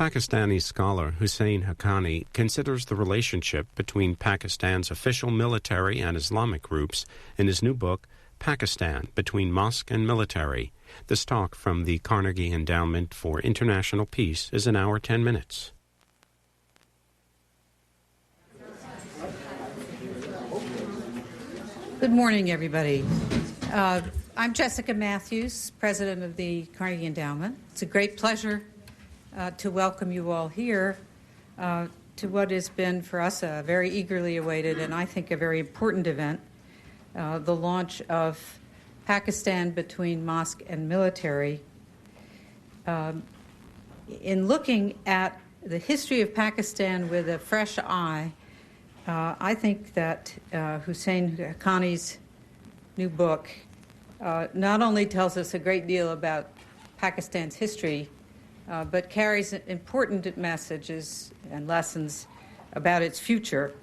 Pakistani scholar Husain Haqqani considers the relationship between Pakistan's official military and Islamic groups in his new book, Pakistan, Between Mosque and Military. This talk from the Carnegie Endowment for International Peace is an hour 10 minutes. Good morning, everybody. I'm Jessica Matthews, president of the Carnegie Endowment. It's a great pleasure to welcome you all here to what has been for us a very eagerly awaited and I think a very important event, the launch of Pakistan Between Mosque and Military. In looking at the history of Pakistan with a fresh eye, I think that Husain Haqqani's new book not only tells us a great deal about Pakistan's history, but carries important messages and lessons about its future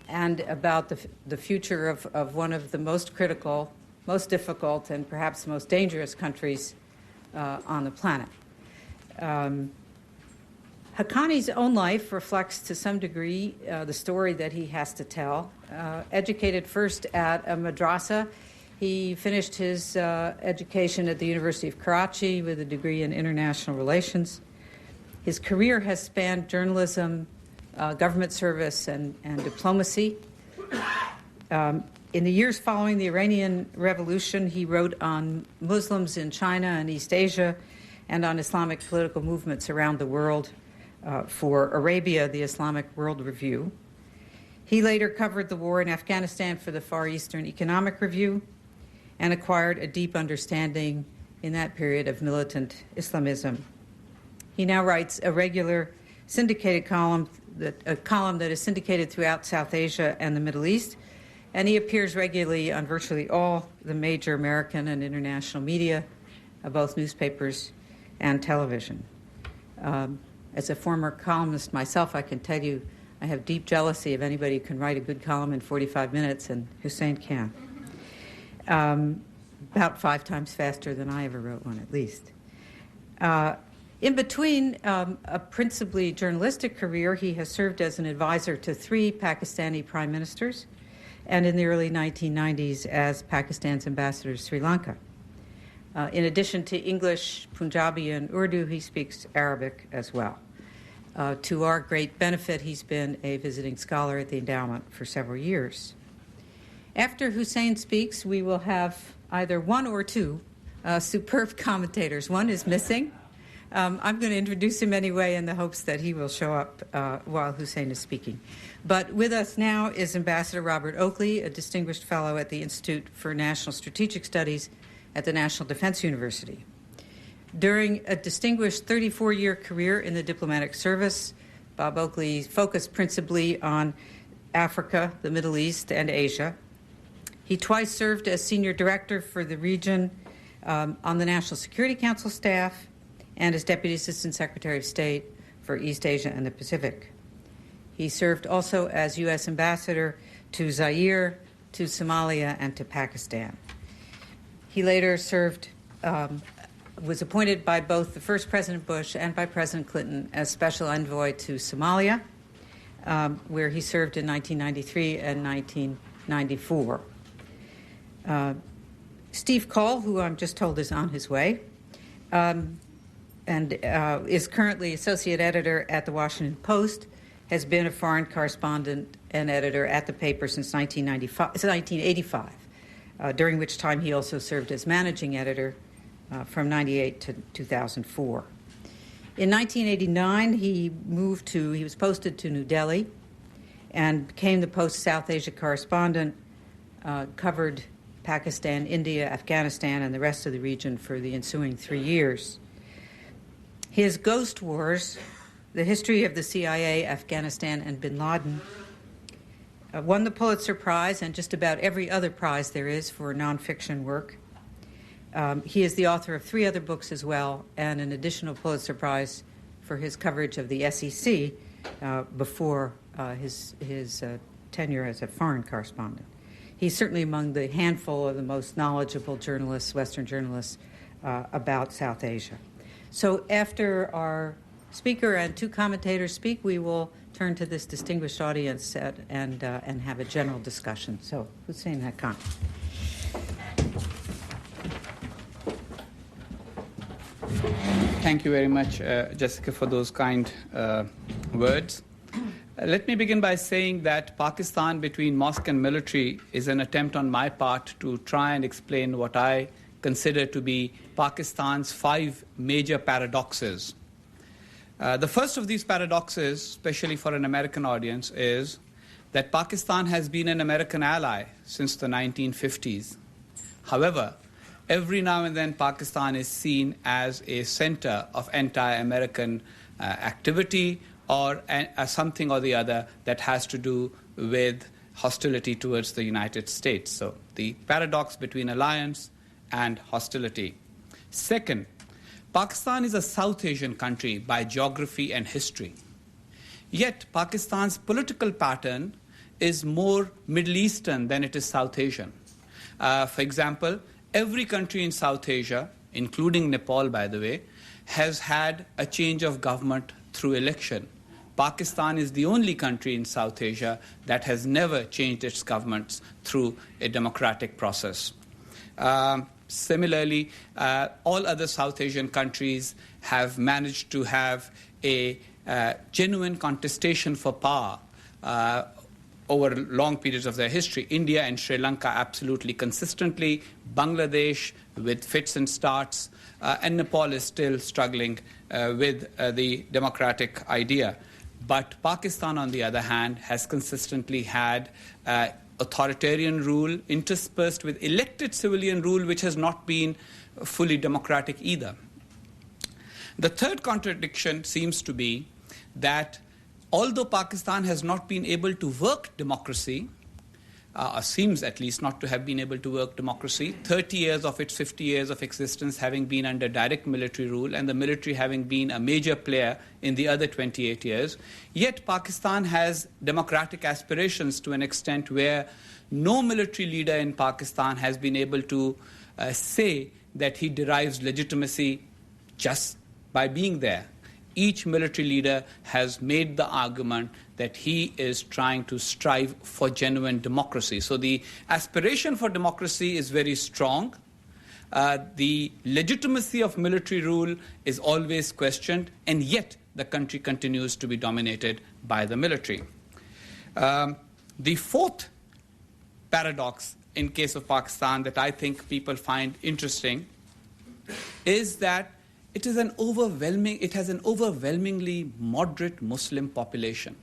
and about the future of one of the most critical, most difficult, and perhaps most dangerous countries on the planet. Haqqani's own life reflects to some degree the story that he has to tell. Educated first at a madrasa, he finished his education at the University of Karachi with a degree in international relations. His career has spanned journalism, government service, and diplomacy. In the years following the Iranian Revolution, he wrote on Muslims in China and East Asia and on Islamic political movements around the world for Arabia, the Islamic World Review. He later covered the war in Afghanistan for the Far Eastern Economic Review and acquired a deep understanding in that period of militant Islamism. He now writes a regular syndicated column that is syndicated throughout South Asia and the Middle East, and he appears regularly on virtually all the major American and international media, both newspapers and television. As a former columnist myself, I can tell you I have deep jealousy of anybody who can write a good column in 45 minutes, and Husain can. About 5 times faster than I ever wrote one, at least. In between a principally journalistic career, he has served as an advisor to 3 Pakistani prime ministers, and in the early 1990s as Pakistan's ambassador to Sri Lanka. In addition to English, Punjabi, and Urdu, he speaks Arabic as well. To our great benefit, he's been a visiting scholar at the endowment for several years. After Husain speaks, we will have either 1 or 2 superb commentators. One is missing. I'm going to introduce him anyway in the hopes that he will show up while Husain is speaking. But with us now is Ambassador Robert Oakley, a distinguished fellow at the Institute for National Strategic Studies at the National Defense University. During a distinguished 34-year career in the diplomatic service, Bob Oakley focused principally on Africa, the Middle East, and Asia. He twice served as senior director for the region on the National Security Council staff and as Deputy Assistant Secretary of State for East Asia and the Pacific. He served also as U.S. Ambassador to Zaire, to Somalia, and to Pakistan. He later was appointed by both the first President Bush and by President Clinton as Special Envoy to Somalia, where he served in 1993 and 1994. Steve Coll, who I'm just told is on his way, and is currently associate editor at the Washington Post, has been a foreign correspondent and editor at the paper since 1985, during which time he also served as managing editor from 1998 to 2004. In 1989, he was posted to New Delhi and became the Post South Asia correspondent, covered Pakistan, India, Afghanistan, and the rest of the region for the ensuing 3 years. His Ghost Wars, the history of the CIA, Afghanistan, and bin Laden, won the Pulitzer Prize and just about every other prize there is for nonfiction work. He is the author of 3 other books as well, and an additional Pulitzer Prize for his coverage of the SEC before his tenure as a foreign correspondent. He's certainly among the handful of the most knowledgeable journalists, Western journalists, about South Asia. So after our speaker and two commentators speak, we will turn to this distinguished audience and have a general discussion. So, Husain Haqqani. Thank you very much, Jessica, for those kind words. Let me begin by saying that Pakistan between Mosque and Military is an attempt on my part to try and explain what I consider to be Pakistan's 5 major paradoxes. The first of these paradoxes, especially for an American audience, is that Pakistan has been an American ally since the 1950s. However, every now and then Pakistan is seen as a center of anti-American activity or something or the other that has to do with hostility towards the United States. So the paradox between alliance and hostility. Second, Pakistan is a South Asian country by geography and history. Yet Pakistan's political pattern is more Middle Eastern than it is South Asian. For example, every country in South Asia, including Nepal, by the way, has had a change of government through election. Pakistan is the only country in South Asia that has never changed its governments through a democratic process. Similarly, all other South Asian countries have managed to have a genuine contestation for power over long periods of their history. India and Sri Lanka absolutely consistently, Bangladesh with fits and starts, and Nepal is still struggling with the democratic idea. But Pakistan, on the other hand, has consistently had authoritarian rule interspersed with elected civilian rule, which has not been fully democratic either. The third contradiction seems to be that although Pakistan has not been able to work democracy, or seems at least not to have been able to work democracy, 30 years of its 50 years of existence having been under direct military rule and the military having been a major player in the other 28 years, yet Pakistan has democratic aspirations to an extent where no military leader in Pakistan has been able to say that he derives legitimacy just by being there. Each military leader has made the argument that he is trying to strive for genuine democracy. So the aspiration for democracy is very strong. The legitimacy of military rule is always questioned, and yet the country continues to be dominated by the military. The fourth paradox in case of Pakistan that I think people find interesting is that it has an overwhelmingly moderate Muslim population.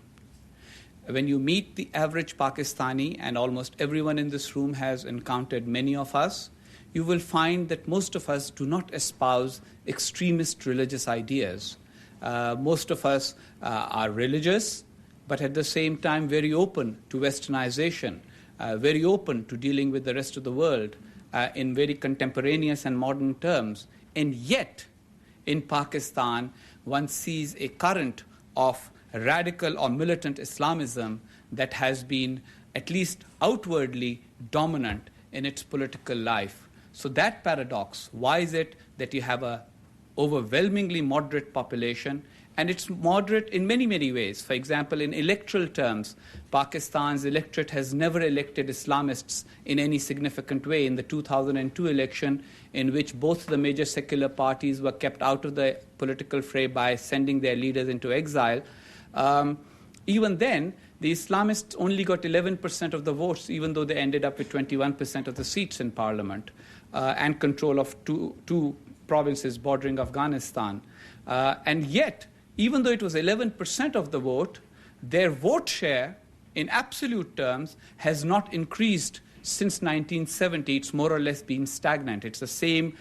When you meet the average Pakistani, and almost everyone in this room has encountered many of us, you will find that most of us do not espouse extremist religious ideas. Most of us are religious, but at the same time very open to westernization, very open to dealing with the rest of the world in very contemporaneous and modern terms. And yet, in Pakistan, one sees a current of radical or militant Islamism that has been at least outwardly dominant in its political life. So that paradox, why is it that you have an overwhelmingly moderate population? And it's moderate in many, many ways. For example, in electoral terms, Pakistan's electorate has never elected Islamists in any significant way. In the 2002 election, in which both the major secular parties were kept out of the political fray by sending their leaders into exile, even then, the Islamists only got 11% of the votes, even though they ended up with 21% of the seats in parliament and control of two provinces bordering Afghanistan. And yet, even though it was 11% of the vote, their vote share in absolute terms has not increased since 1970. It's more or less been stagnant. It's the same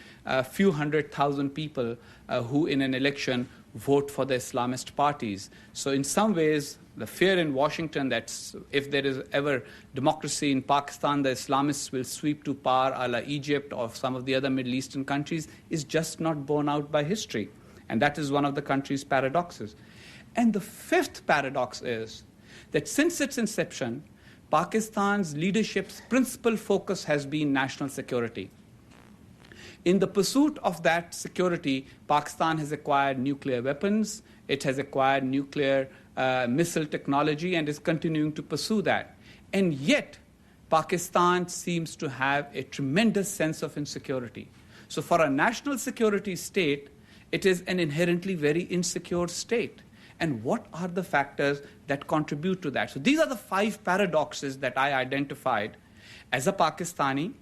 few 100,000 people who in an election vote for the Islamist parties. So in some ways, the fear in Washington that if there is ever democracy in Pakistan, the Islamists will sweep to power a la Egypt or some of the other Middle Eastern countries is just not borne out by history. And that is one of the country's paradoxes. And the fifth paradox is that since its inception, Pakistan's leadership's principal focus has been national security. In the pursuit of that security, Pakistan has acquired nuclear weapons, it has acquired nuclear missile technology, and is continuing to pursue that. And yet, Pakistan seems to have a tremendous sense of insecurity. So for a national security state, it is an inherently very insecure state. And what are the factors that contribute to that? So these are the 5 paradoxes that I identified as a Pakistani,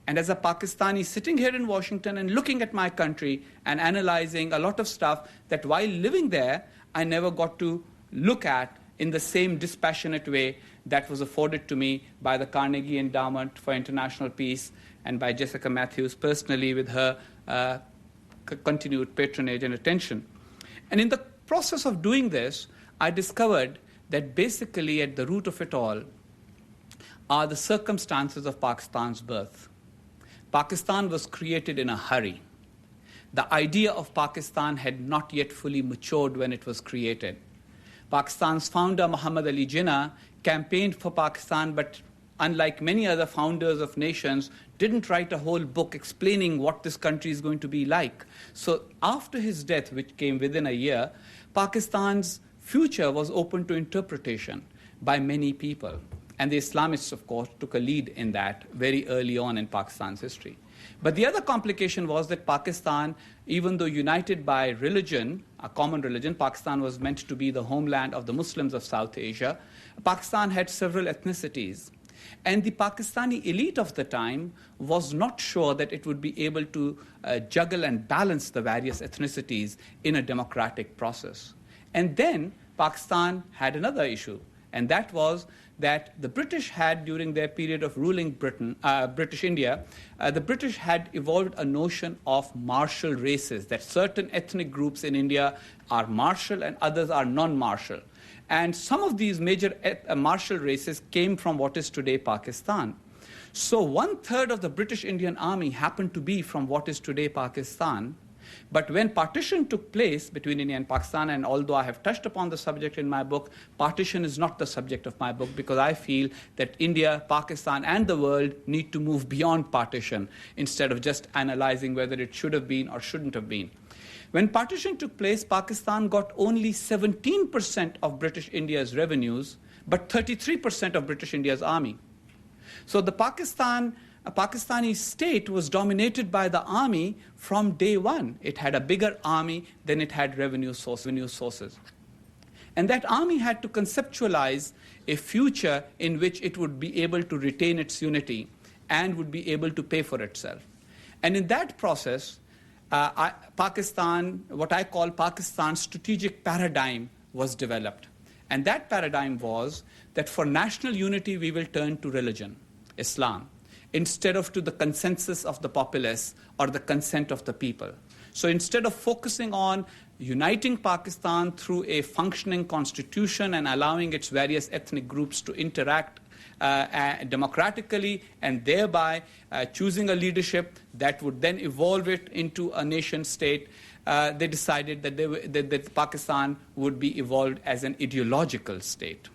and as a Pakistani sitting here in Washington and looking at my country and analyzing a lot of stuff that while living there, I never got to look at in the same dispassionate way that was afforded to me by the Carnegie Endowment for International Peace and by Jessica Matthews personally with her continued patronage and attention. And in the process of doing this, I discovered that basically at the root of it all are the circumstances of Pakistan's birth. Pakistan was created in a hurry. The idea of Pakistan had not yet fully matured when it was created. Pakistan's founder, Muhammad Ali Jinnah, campaigned for Pakistan, but unlike many other founders of nations, didn't write a whole book explaining what this country is going to be like. So after his death, which came within a year, Pakistan's future was open to interpretation by many people. And the Islamists, of course, took a lead in that very early on in Pakistan's history. But the other complication was that Pakistan, even though united by religion, a common religion, Pakistan was meant to be the homeland of the Muslims of South Asia. Pakistan had several ethnicities. And the Pakistani elite of the time was not sure that it would be able to juggle and balance the various ethnicities in a democratic process. And then Pakistan had another issue, and that was that the British had, during their period of ruling British India, the British had evolved a notion of martial races, that certain ethnic groups in India are martial and others are non-martial. And some of these major martial races came from what is today Pakistan. So 1/3 of the British Indian Army happened to be from what is today Pakistan. But when partition took place between India and Pakistan, and although I have touched upon the subject in my book, partition is not the subject of my book because I feel that India, Pakistan, and the world need to move beyond partition instead of just analyzing whether it should have been or shouldn't have been. When partition took place, Pakistan got only 17% of British India's revenues, but 33% of British India's army. So the Pakistani state was dominated by the army from day one. It had a bigger army than it had revenue sources. And that army had to conceptualize a future in which it would be able to retain its unity and would be able to pay for itself. And in that process, Pakistan, what I call Pakistan's strategic paradigm, was developed. And that paradigm was that for national unity, we will turn to religion, Islam, instead of to the consensus of the populace or the consent of the people. So instead of focusing on uniting Pakistan through a functioning constitution and allowing its various ethnic groups to interact democratically and thereby choosing a leadership that would then evolve it into a nation state, they decided that Pakistan would be evolved as an ideological state.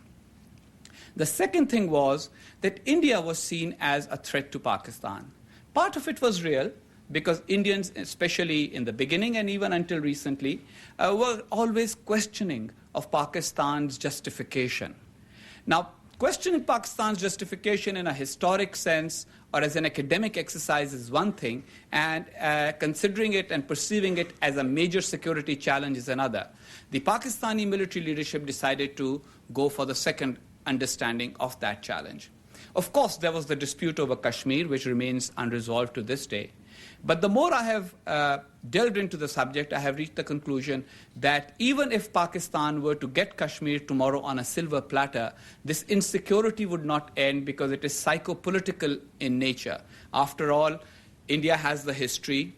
The second thing was that India was seen as a threat to Pakistan. Part of it was real, because Indians, especially in the beginning and even until recently, were always questioning of Pakistan's justification. Now, questioning Pakistan's justification in a historic sense or as an academic exercise is one thing, and considering it and perceiving it as a major security challenge is another. The Pakistani military leadership decided to go for the second understanding of that challenge. Of course, there was the dispute over Kashmir, which remains unresolved to this day. But the more I have delved into the subject, I have reached the conclusion that even if Pakistan were to get Kashmir tomorrow on a silver platter, this insecurity would not end because it is psychopolitical in nature. After all, India has the history.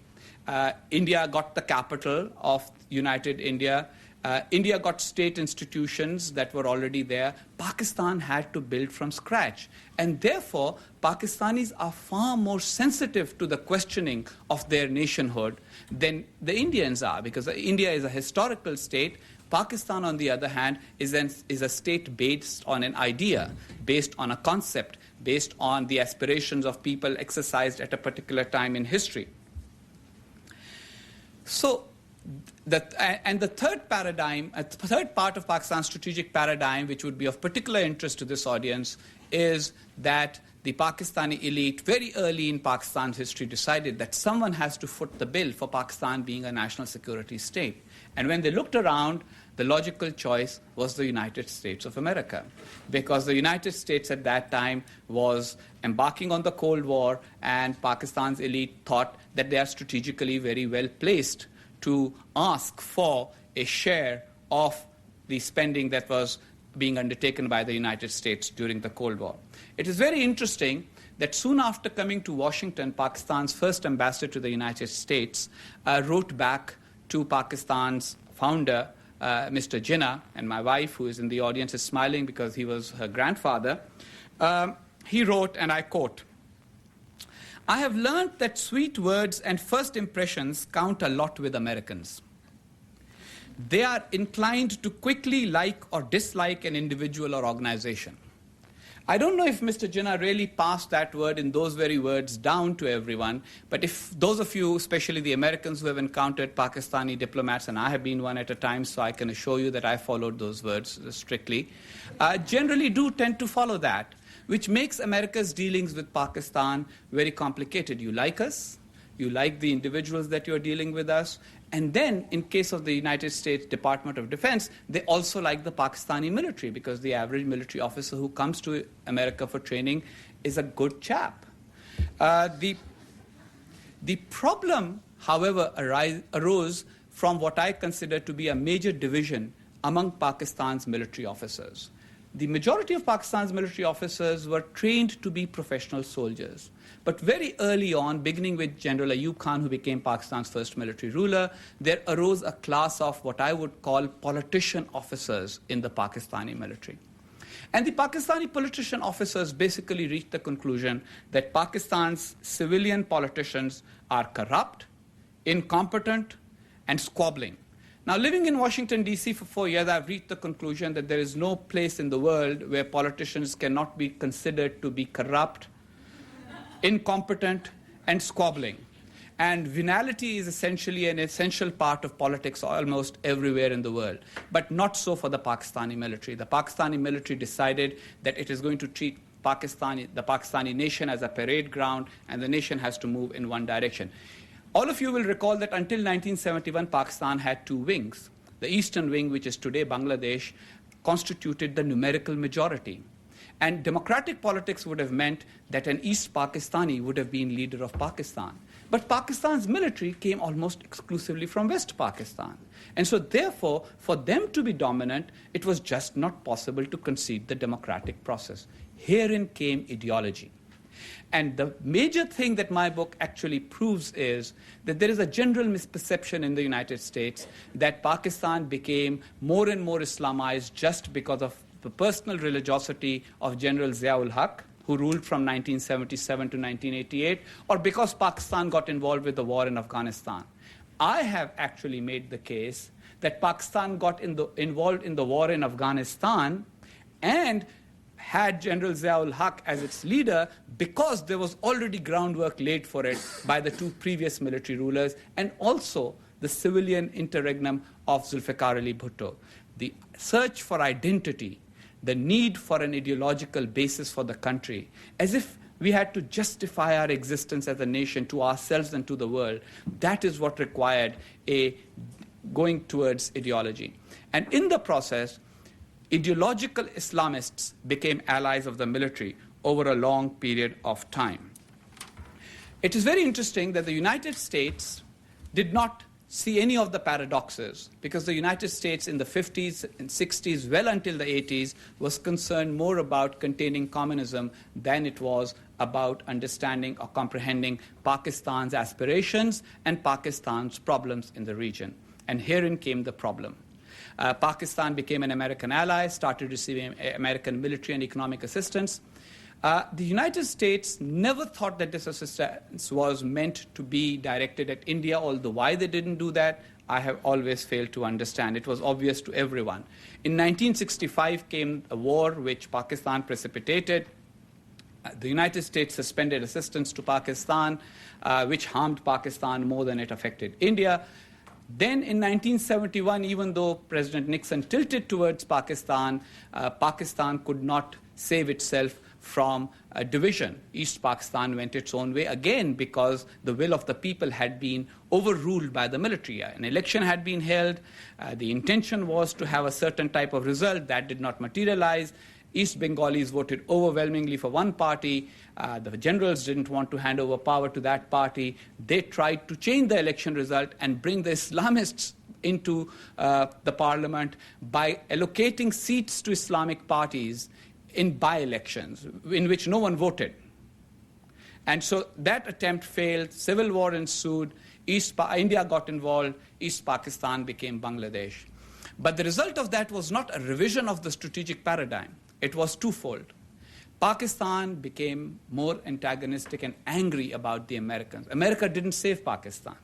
India got the capital of United India. India got state institutions that were already there. Pakistan had to build from scratch. And therefore, Pakistanis are far more sensitive to the questioning of their nationhood than the Indians are, because India is a historical state. Pakistan, on the other hand, is a state based on an idea, based on a concept, based on the aspirations of people exercised at a particular time in history. So, the third paradigm, the third part of Pakistan's strategic paradigm, which would be of particular interest to this audience, is that the Pakistani elite, very early in Pakistan's history, decided that someone has to foot the bill for Pakistan being a national security state. And when they looked around, the logical choice was the United States of America, because the United States at that time was embarking on the Cold War, and Pakistan's elite thought that they are strategically very well placed to ask for a share of the spending that was being undertaken by the United States during the Cold War. It is very interesting that soon after coming to Washington, Pakistan's first ambassador to the United States wrote back to Pakistan's founder, Mr. Jinnah, and my wife, who is in the audience, is smiling because he was her grandfather. He wrote, and I quote, "I have learned that sweet words and first impressions count a lot with Americans. They are inclined to quickly like or dislike an individual or organization." I don't know if Mr. Jinnah really passed that word in those very words down to everyone, but if those of you, especially the Americans who have encountered Pakistani diplomats, and I have been one at a time, so I can assure you that I followed those words strictly, generally do tend to follow that, which makes America's dealings with Pakistan very complicated. You like us, you like the individuals that you're dealing with us, and then, in case of the United States Department of Defense, they also like the Pakistani military, because the average military officer who comes to America for training is a good chap. The problem, however, arose from what I consider to be a major division among Pakistan's military officers. The majority of Pakistan's military officers were trained to be professional soldiers. But very early on, beginning with General Ayub Khan, who became Pakistan's first military ruler, there arose a class of what I would call politician officers in the Pakistani military. And the Pakistani politician officers basically reached the conclusion that Pakistan's civilian politicians are corrupt, incompetent, and squabbling. Now, living in Washington, D.C. for 4 years, I've reached the conclusion that there is no place in the world where politicians cannot be considered to be corrupt, incompetent, and squabbling. And venality is essentially an essential part of politics almost everywhere in the world, but not so for the Pakistani military. The Pakistani military decided that it is going to treat the Pakistani nation as a parade ground, and the nation has to move in one direction. All of you will recall that until 1971, Pakistan had two wings. The eastern wing, which is today Bangladesh, constituted the numerical majority. And democratic politics would have meant that an East Pakistani would have been leader of Pakistan. But Pakistan's military came almost exclusively from West Pakistan. And so therefore, for them to be dominant, it was just not possible to concede the democratic process. Herein came ideology. And the major thing that my book actually proves is that there is a general misperception in the United States that Pakistan became more and more Islamized just because of the personal religiosity of General Zia-ul Haq, who ruled from 1977 to 1988, or because Pakistan got involved with the war in Afghanistan. I have actually made the case that Pakistan got involved in the war in Afghanistan and had General Zia-ul Haq as its leader because there was already groundwork laid for it by the two previous military rulers, and also the civilian interregnum of Zulfikar Ali Bhutto. The search for identity, the need for an ideological basis for the country, as if we had to justify our existence as a nation to ourselves and to the world, that is what required a going towards ideology. And in the process, ideological Islamists became allies of the military over a long period of time. It is very interesting that the United States did not see any of the paradoxes, because the United States in the 50s and 60s, well until the 80s, was concerned more about containing communism than it was about understanding or comprehending Pakistan's aspirations and Pakistan's problems in the region. And herein came the problem. Pakistan became an American ally, started receiving American military and economic assistance. The United States never thought that this assistance was meant to be directed at India, although why they didn't do that, I have always failed to understand. It was obvious to everyone. In 1965 came a war which Pakistan precipitated. The United States suspended assistance to Pakistan, which harmed Pakistan more than it affected India. Then in 1971, even though President Nixon tilted towards Pakistan, Pakistan could not save itself from a division. East Pakistan went its own way again because the will of the people had been overruled by the military. An election had been held. The intention was to have a certain type of result that did not materialize. East Bengalis voted overwhelmingly for one party. The generals didn't want to hand over power to that party. They tried to change the election result and bring the Islamists into the parliament by allocating seats to Islamic parties in by-elections in which no one voted. And so that attempt failed. Civil war ensued. India got involved. East Pakistan became Bangladesh. But the result of that was not a revision of the strategic paradigm. It was twofold. Pakistan became more antagonistic and angry about the Americans. America didn't save Pakistan.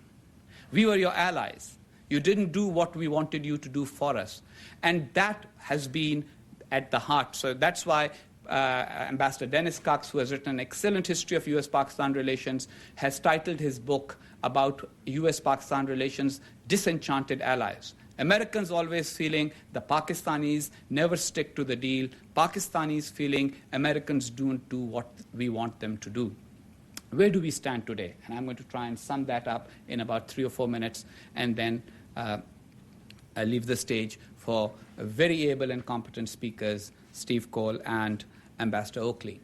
We were your allies. You didn't do what we wanted you to do for us. And that has been at the heart. So that's why Ambassador Dennis Cox, who has written an excellent history of U.S.-Pakistan relations, has titled his book about U.S.-Pakistan relations, Disenchanted Allies. Americans always feeling the Pakistanis never stick to the deal. Pakistanis feeling Americans don't do what we want them to do. Where do we stand today? And I'm going to try and sum that up in about 3 or 4 minutes, and then I leave the stage for very able and competent speakers, Steve Coll and Ambassador Oakley.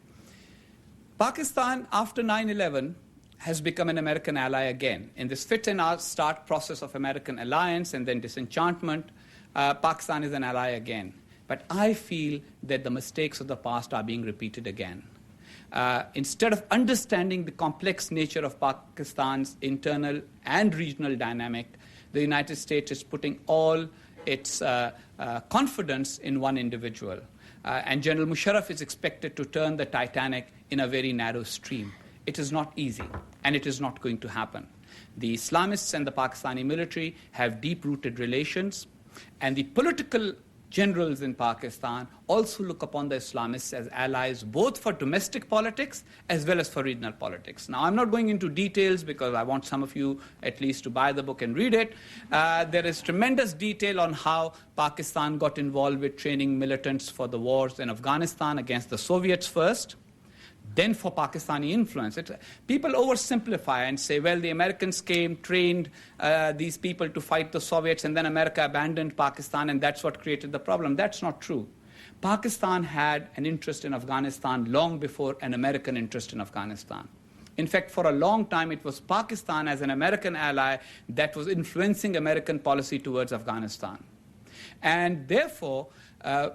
Pakistan, after 9/11, has become an American ally again. In this fit-and-start process of American alliance and then disenchantment, Pakistan is an ally again. But I feel that the mistakes of the past are being repeated again. Instead of understanding the complex nature of Pakistan's internal and regional dynamic, the United States is putting all its confidence in one individual. And General Musharraf is expected to turn the Titanic in a very narrow stream. It is not easy, and it is not going to happen. The Islamists and the Pakistani military have deep-rooted relations, and the political generals in Pakistan also look upon the Islamists as allies both for domestic politics as well as for regional politics. Now, I'm not going into details because I want some of you at least to buy the book and read it. There is tremendous detail on how Pakistan got involved with training militants for the wars in Afghanistan against the Soviets first, then for Pakistani influence. People oversimplify and say, well, the Americans came, trained these people to fight the Soviets, and then America abandoned Pakistan, and that's what created the problem. That's not true. Pakistan had an interest in Afghanistan long before an American interest in Afghanistan. In fact, for a long time, it was Pakistan as an American ally that was influencing American policy towards Afghanistan. And therefore,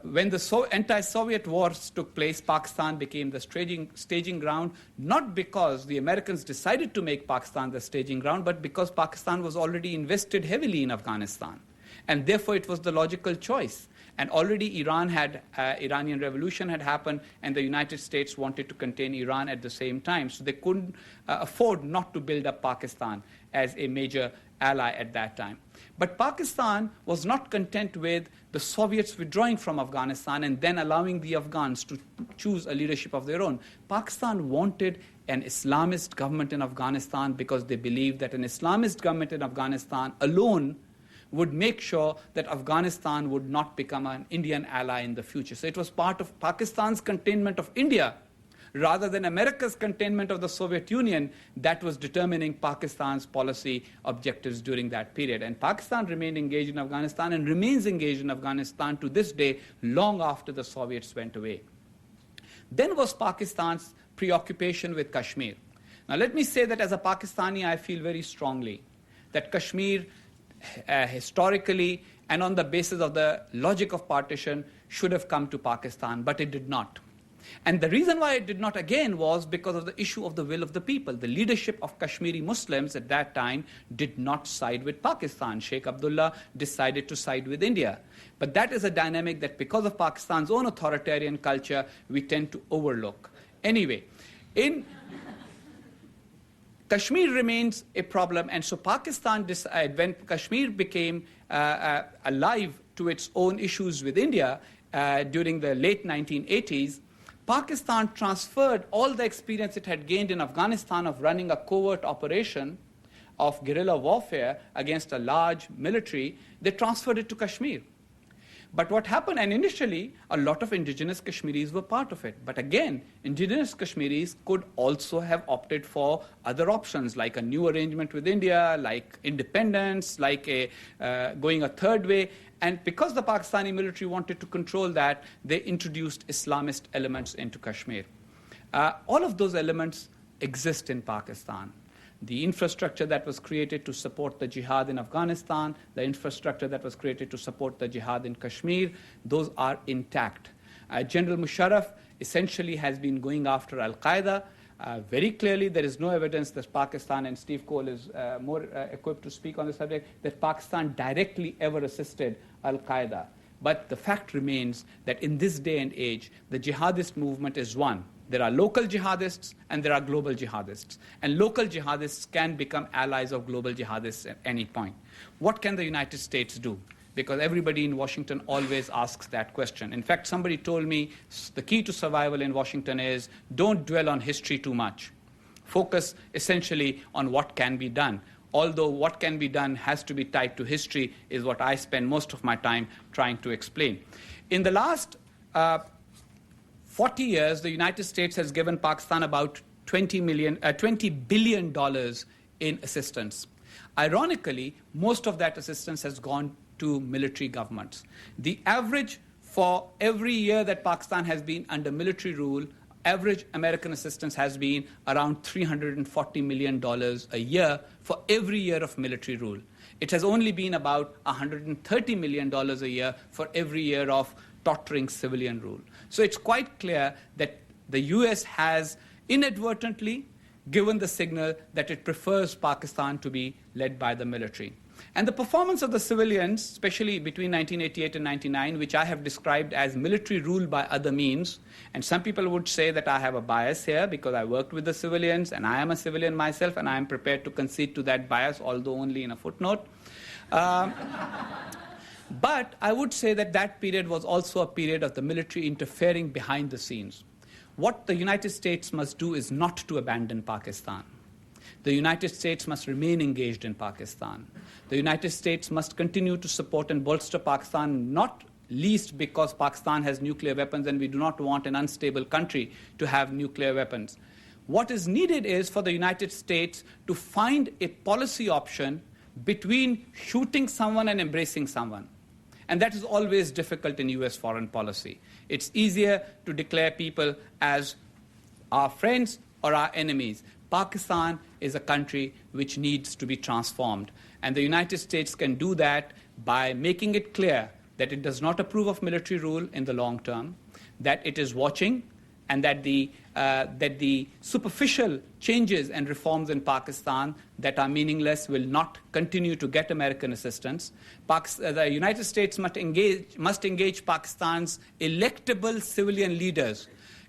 when the anti-Soviet wars took place, Pakistan became the staging ground, not because the Americans decided to make Pakistan the staging ground, but because Pakistan was already invested heavily in Afghanistan. And therefore, it was the logical choice. And already Iranian revolution had happened, and the United States wanted to contain Iran at the same time. So they couldn't afford not to build up Pakistan as a major ally at that time. But Pakistan was not content with the Soviets withdrawing from Afghanistan and then allowing the Afghans to choose a leadership of their own. Pakistan wanted an Islamist government in Afghanistan because they believed that an Islamist government in Afghanistan alone would make sure that Afghanistan would not become an Indian ally in the future. So it was part of Pakistan's containment of India rather than America's containment of the Soviet Union that was determining Pakistan's policy objectives during that period. And Pakistan remained engaged in Afghanistan and remains engaged in Afghanistan to this day, long after the Soviets went away. Then was Pakistan's preoccupation with Kashmir. Now let me say that as a Pakistani, I feel very strongly that Kashmir, historically and on the basis of the logic of partition, should have come to Pakistan, but it did not. And the reason why it did not, again, was because of the issue of the will of the people. The leadership of Kashmiri Muslims at that time did not side with Pakistan. Sheikh Abdullah decided to side with India. But that is a dynamic that, because of Pakistan's own authoritarian culture, we tend to overlook. Anyway, Kashmir remains a problem, and so Pakistan, when Kashmir became alive to its own issues with India during the late 1980s, Pakistan transferred all the experience it had gained in Afghanistan of running a covert operation of guerrilla warfare against a large military, they transferred it to Kashmir. But what happened, and initially, a lot of indigenous Kashmiris were part of it. But again, indigenous Kashmiris could also have opted for other options, like a new arrangement with India, like independence, like going a third way. And because the Pakistani military wanted to control that, they introduced Islamist elements into Kashmir. All of those elements exist in Pakistan. The infrastructure that was created to support the jihad in Afghanistan, the infrastructure that was created to support the jihad in Kashmir, those are intact. General Musharraf essentially has been going after Al-Qaeda. Very clearly, there is no evidence that Pakistan, and Steve Coll is more equipped to speak on the subject, that Pakistan directly ever assisted Al-Qaeda. But the fact remains that in this day and age, the jihadist movement is one. There are local jihadists and there are global jihadists. And local jihadists can become allies of global jihadists at any point. What can the United States do? Because everybody in Washington always asks that question. In fact, somebody told me the key to survival in Washington is don't dwell on history too much. Focus essentially on what can be done. Although what can be done has to be tied to history is what I spend most of my time trying to explain. In the last 40 years, the United States has given Pakistan about $20 billion in assistance. Ironically, most of that assistance has gone to military governments. The average for every year that Pakistan has been under military rule, average American assistance has been around $340 million a year for every year of military rule. It has only been about $130 million a year for every year of tottering civilian rule. So it's quite clear that the US has inadvertently given the signal that it prefers Pakistan to be led by the military. And the performance of the civilians, especially between 1988 and 1999, which I have described as military rule by other means, and some people would say that I have a bias here because I worked with the civilians and I am a civilian myself and I am prepared to concede to that bias, although only in a footnote. But I would say that that period was also a period of the military interfering behind the scenes. What the United States must do is not to abandon Pakistan. The United States must remain engaged in Pakistan. The United States must continue to support and bolster Pakistan, not least because Pakistan has nuclear weapons and we do not want an unstable country to have nuclear weapons. What is needed is for the United States to find a policy option between shooting someone and embracing someone. And that is always difficult in US foreign policy. It's easier to declare people as our friends or our enemies. Pakistan is a country which needs to be transformed. And the United States can do that by making it clear that it does not approve of military rule in the long term, that it is watching, and that the superficial changes and reforms in Pakistan that are meaningless will not continue to get American assistance. The United States must engage Pakistan's electable civilian leaders,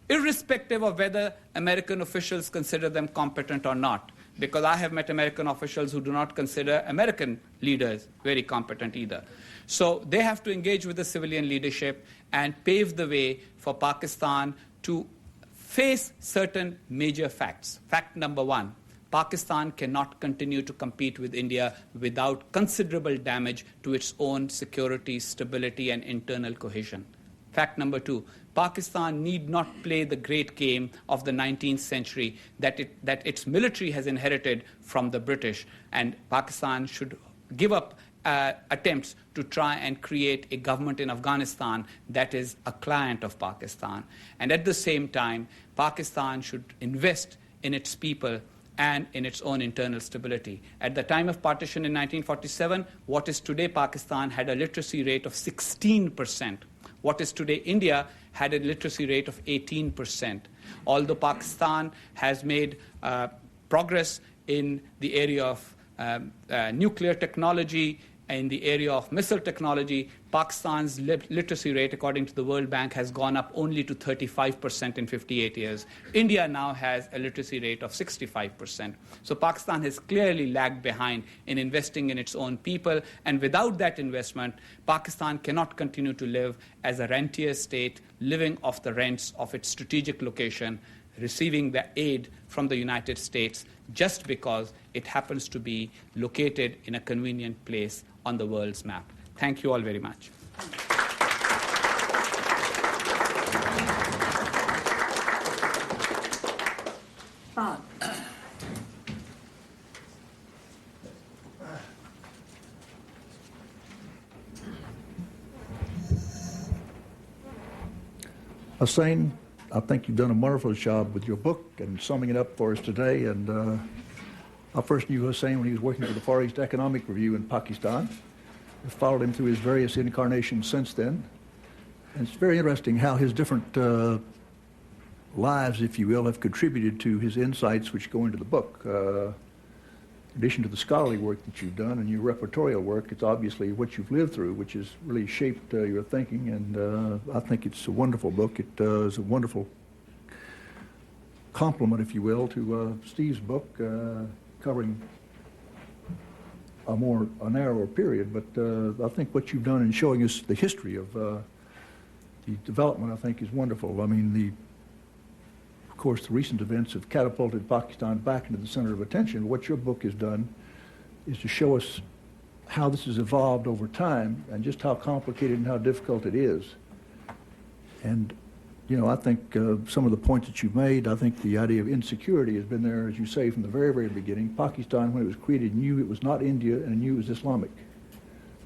irrespective of whether American officials consider them competent or not. Because I have met American officials who do not consider American leaders very competent either. So they have to engage with the civilian leadership and pave the way for Pakistan to face certain major facts. Fact number one, Pakistan cannot continue to compete with India without considerable damage to its own security, stability, and internal cohesion. Fact number two, Pakistan need not play the great game of the 19th century that its military has inherited from the British, and Pakistan should give up attempts to try and create a government in Afghanistan that is a client of Pakistan. And at the same time, Pakistan should invest in its people and in its own internal stability. At the time of partition in 1947, what is today Pakistan had a literacy rate of 16%. What is today India had a literacy rate of 18%. Although Pakistan has made progress in the area of nuclear technology, in the area of missile technology, Pakistan's literacy rate, according to the World Bank, has gone up only to 35% in 58 years. India now has a literacy rate of 65%. So Pakistan has clearly lagged behind in investing in its own people, and without that investment, Pakistan cannot continue to live as a rentier state, living off the rents of its strategic location, receiving the aid from the United States just because it happens to be located in a convenient place on the world's map. Thank you all very much. Bob. Husain, I think you've done a wonderful job with your book and summing it up for us today. And I first knew Husain when he was working for the Far East Economic Review in Pakistan. I've followed him through his various incarnations since then. And it's very interesting how his different lives, if you will, have contributed to his insights which go into the book. In addition to the scholarly work that you've done and your repertorial work, it's obviously what you've lived through, which has really shaped your thinking, and I think it's a wonderful book. It is a wonderful complement, if you will, to Steve's book, covering a narrower period, but I think what you've done in showing us the history of the development, I think, is wonderful. I mean, of course, the recent events have catapulted Pakistan back into the center of attention. What your book has done is to show us how this has evolved over time and just how complicated and how difficult it is. And, you know, I think some of the points that you've made, I think the idea of insecurity has been there, as you say, from the very, very beginning. Pakistan, when it was created, knew it was not India and knew it was Islamic.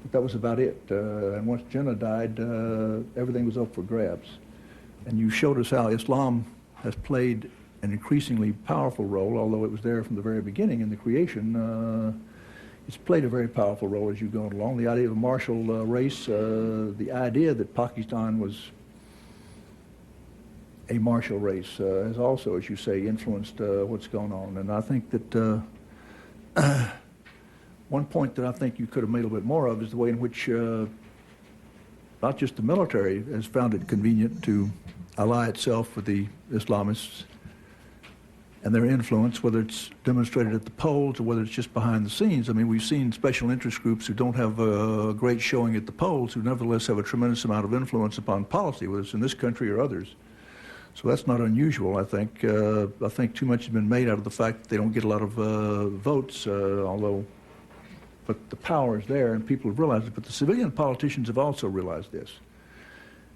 But that was about it. And once Jinnah died, everything was up for grabs. And you showed us how Islam has played an increasingly powerful role, although it was there from the very beginning in the creation. It's played a very powerful role as you've gone along. The idea of a martial race, the idea that Pakistan was a martial race has also, as you say, influenced what's going on. And I think that one point that I think you could have made a little bit more of is the way in which not just the military has found it convenient to ally itself with the Islamists and their influence, whether it's demonstrated at the polls or whether it's just behind the scenes. I mean, we've seen special interest groups who don't have a great showing at the polls, who nevertheless have a tremendous amount of influence upon policy, whether it's in this country or others. So that's not unusual, I think. I think too much has been made out of the fact that they don't get a lot of votes, but the power is there and people have realized it. But the civilian politicians have also realized this.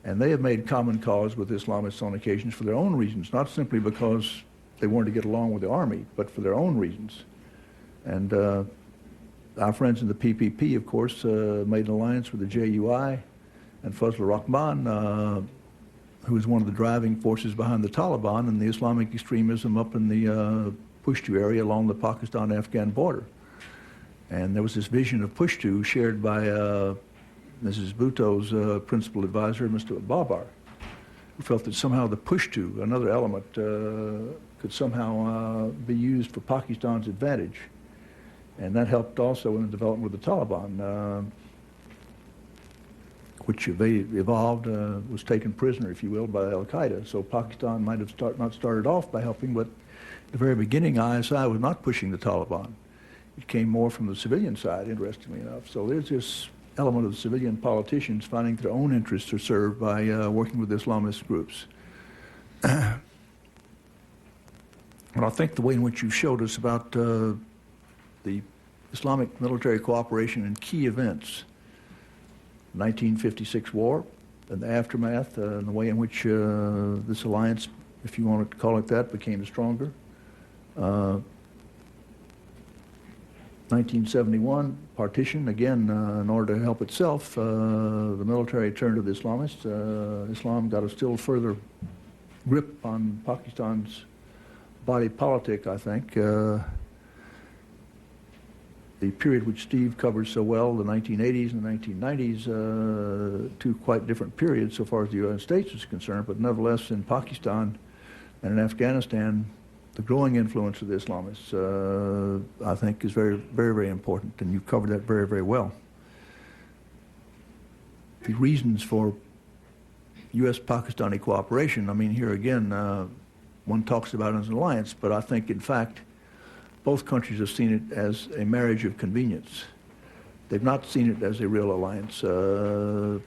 And they have made common cause with Islamists on occasions for their own reasons, not simply because they wanted to get along with the army, but for their own reasons. And our friends in the PPP, of course, made an alliance with the JUI and Fazlur Rahman, who was one of the driving forces behind the Taliban and the Islamic extremism up in the Pushtu area along the Pakistan-Afghan border. And there was this vision of Pushtu shared by Mrs. Bhutto's principal advisor, Mr. Babar, who felt that somehow the Pushtu, another element, could somehow be used for Pakistan's advantage. And that helped also in the development of the Taliban, which they evolved, was taken prisoner, if you will, by al-Qaeda. So Pakistan might have not started off by helping, but at the very beginning, ISI was not pushing the Taliban. It came more from the civilian side, interestingly enough. So there's this element of civilian politicians finding their own interests are served by working with Islamist groups. And I think the way in which you showed us about the Islamic military cooperation in key events, 1956 war and the aftermath, and the way in which this alliance, if you want to call it that, became stronger. 1971, partition, again, in order to help itself, the military turned to the Islamists. Islam got a still further grip on Pakistan's body politic, I think. The period which Steve covers so well, the 1980s and the 1990s, two quite different periods so far as the United States is concerned, but nevertheless in Pakistan and in Afghanistan, the growing influence of the Islamists, I think, is very, very, very important, and you covered that very, very well. The reasons for U.S.-Pakistani cooperation, I mean, here again, one talks about it as an alliance, but I think, in fact, both countries have seen it as a marriage of convenience. they've not seen it as a real alliance.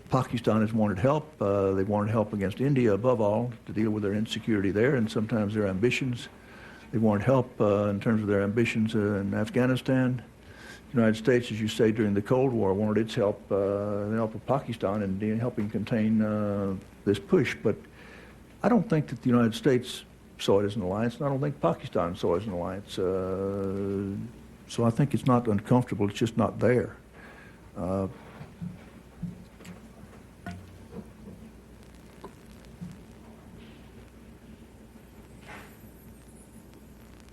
Pakistan has wanted help. They've wanted help against India above all to deal with their insecurity there and sometimes their ambitions. They wanted help in terms of their ambitions in Afghanistan. The United States, as you say, during the Cold War wanted its help, the help of Pakistan in helping contain this push. But I don't think that the United States saw it as an alliance, and I don't think Pakistan saw it as an alliance. So I think it's not uncomfortable, it's just not there.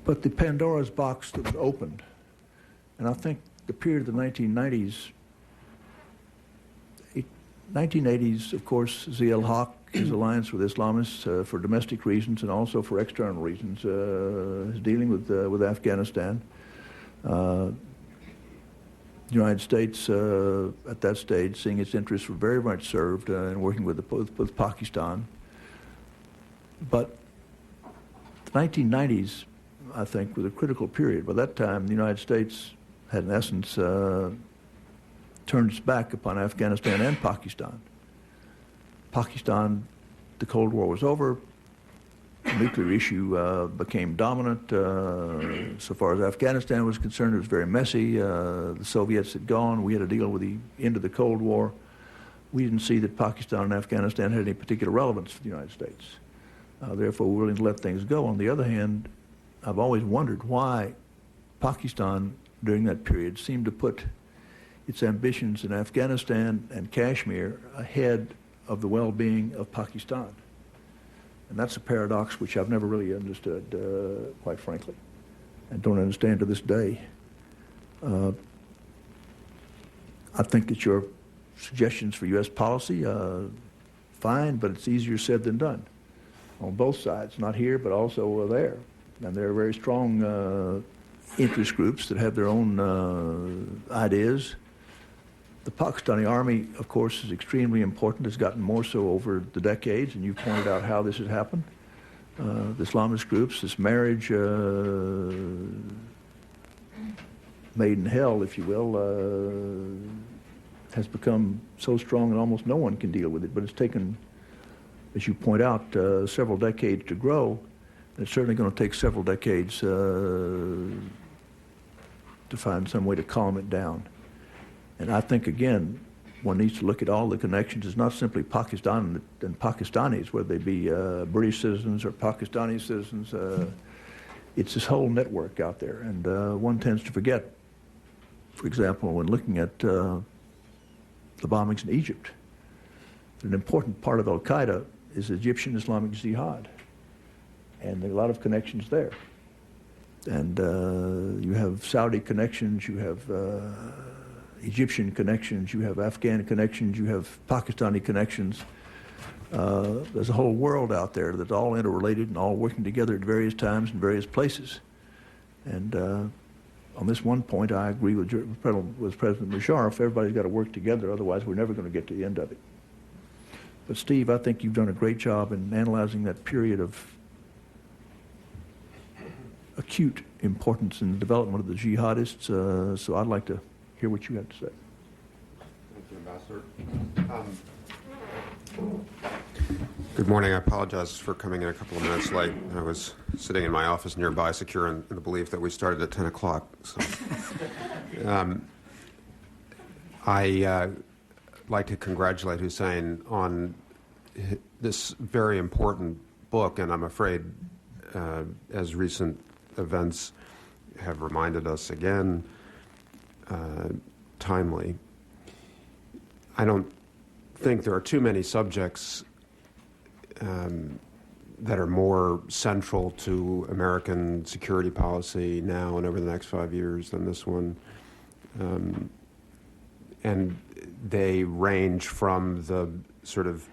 But the Pandora's box that was opened, and I think the period of the 1990s, 1980s, of course, Zia al-Haq, his alliance with Islamists for domestic reasons and also for external reasons, is dealing with Afghanistan. The United States, at that stage, seeing its interests were very much served in working with Pakistan. But the 1990s, I think, was a critical period. By that time, the United States had, in essence, turned its back upon Afghanistan and Pakistan. Pakistan, the Cold War was over. The nuclear issue became dominant. So far as Afghanistan was concerned, it was very messy. The Soviets had gone. We had to deal with the end of the Cold War. We didn't see that Pakistan and Afghanistan had any particular relevance for the United States. Therefore, we were willing to let things go. On the other hand, I've always wondered why Pakistan, during that period, seemed to put its ambitions in Afghanistan and Kashmir ahead of the well-being of Pakistan. And that's a paradox which I've never really understood, quite frankly, and don't understand to this day. I think that your suggestions for U.S. policy, fine, but it's easier said than done on both sides, not here, but also there. And there are very strong interest groups that have their own ideas. The Pakistani army, of course, is extremely important. It's gotten more so over the decades, and you've pointed out how this has happened. The Islamist groups, this marriage made in hell, if you will, has become so strong that almost no one can deal with it. But it's taken, as you point out, several decades to grow. And it's certainly going to take several decades to find some way to calm it down. And I think, again, one needs to look at all the connections. It's not simply Pakistan and Pakistanis, whether they be British citizens or Pakistani citizens. It's this whole network out there. And one tends to forget, for example, when looking at the bombings in Egypt, an important part of al-Qaeda is Egyptian Islamic Jihad. And there are a lot of connections there. And you have Saudi connections, you have Egyptian connections, you have Afghan connections, you have Pakistani connections. There's a whole world out there that's all interrelated and all working together at various times in various places. And on this one point, I agree with President Musharraf. Everybody's got to work together, otherwise we're never going to get to the end of it. But Steve, I think you've done a great job in analyzing that period of acute importance in the development of the jihadists, so I'd like to hear what you have to say. Thank you, Ambassador. Good morning. I apologize for coming in a couple of minutes late. I was sitting in my office nearby, secure in the belief that we started at 10 o'clock. So, I like to congratulate Husain on this very important book, and I'm afraid, as recent events have reminded us again, timely. I don't think there are too many subjects that are more central to American security policy now and over the next 5 years than this one. And they range from the sort of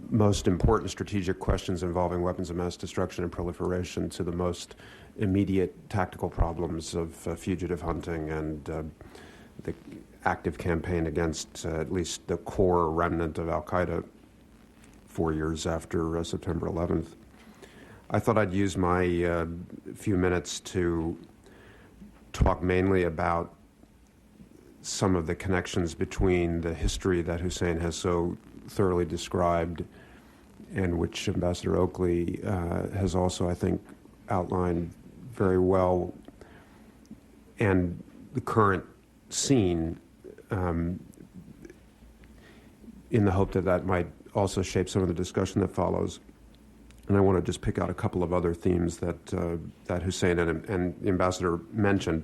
most important strategic questions involving weapons of mass destruction and proliferation to the most immediate tactical problems of fugitive hunting and the active campaign against at least the core remnant of al-Qaeda 4 years after September 11th. I thought I'd use my few minutes to talk mainly about some of the connections between the history that Husain has so thoroughly described and which Ambassador Oakley has also, I think, outlined very well, and the current scene, in the hope that that might also shape some of the discussion that follows. And I want to just pick out a couple of other themes that that Husain and the ambassador mentioned.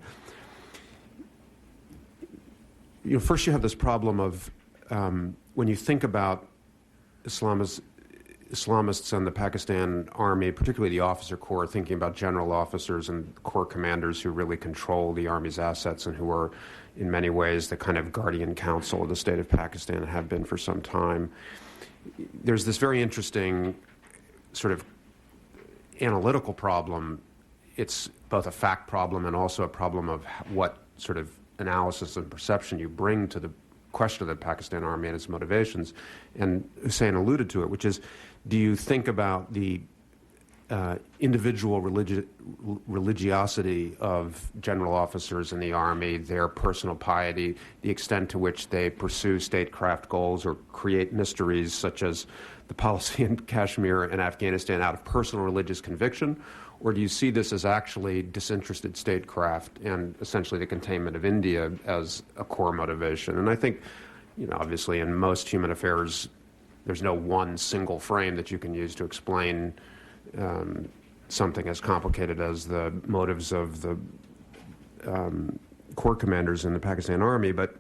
First you have this problem of when you think about Islamists and the Pakistan Army, particularly the officer corps, thinking about general officers and corps commanders who really control the Army's assets and who are in many ways the kind of guardian council of the state of Pakistan and have been for some time. There's this very interesting sort of analytical problem. It's both a fact problem and also a problem of what sort of analysis and perception you bring to the question of the Pakistan Army and its motivations. And Husain alluded to it, which is, do you think about the individual religiosity of general officers in the Army, their personal piety, the extent to which they pursue statecraft goals or create mysteries such as the policy in Kashmir and Afghanistan out of personal religious conviction? Or do you see this as actually disinterested statecraft and essentially the containment of India as a core motivation? And I think, obviously in most human affairs, there's no one single frame that you can use to explain something as complicated as the motives of the corps commanders in the Pakistan Army. But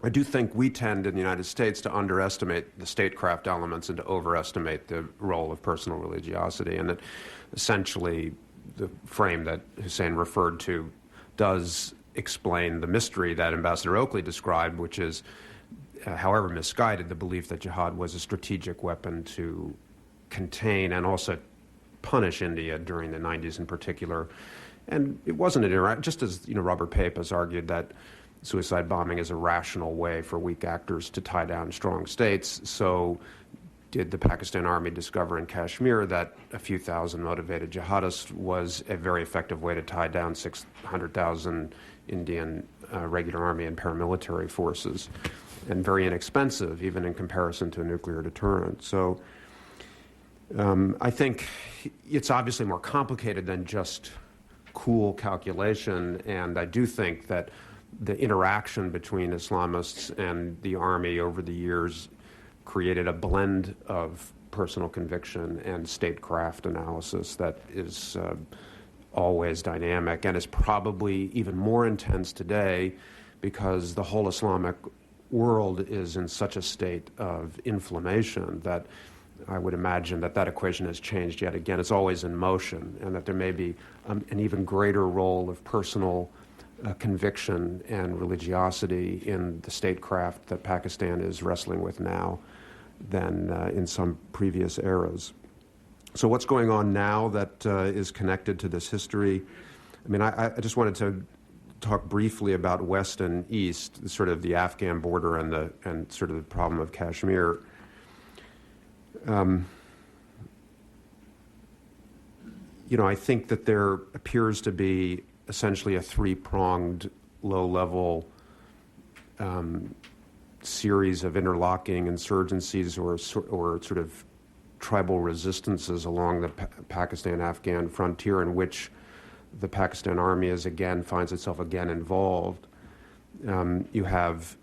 I do think we tend in the United States to underestimate the statecraft elements and to overestimate the role of personal religiosity. And that essentially the frame that Husain referred to does explain the mystery that Ambassador Oakley described, which is, however misguided, the belief that jihad was a strategic weapon to contain and also punish India during the 90s in particular. And it wasn't just as Robert Pape has argued that suicide bombing is a rational way for weak actors to tie down strong states, so did the Pakistan Army discover in Kashmir that a few thousand motivated jihadists was a very effective way to tie down 600,000 Indian regular army and paramilitary forces, and very inexpensive even in comparison to a nuclear deterrent. So I think it's obviously more complicated than just cool calculation, and I do think that the interaction between Islamists and the Army over the years created a blend of personal conviction and statecraft analysis that is always dynamic and is probably even more intense today because the whole Islamic world is in such a state of inflammation that I would imagine that that equation has changed yet again. It's always in motion, and that there may be an even greater role of personal conviction and religiosity in the statecraft that Pakistan is wrestling with now than in some previous eras. So what's going on now that is connected to this history? I mean, I just wanted to talk briefly about West and East, sort of the Afghan border and sort of the problem of Kashmir. I think that there appears to be essentially a three-pronged, low-level series of interlocking insurgencies or sort of tribal resistances along the Pakistan-Afghan frontier in which the Pakistan Army finds itself again involved. You have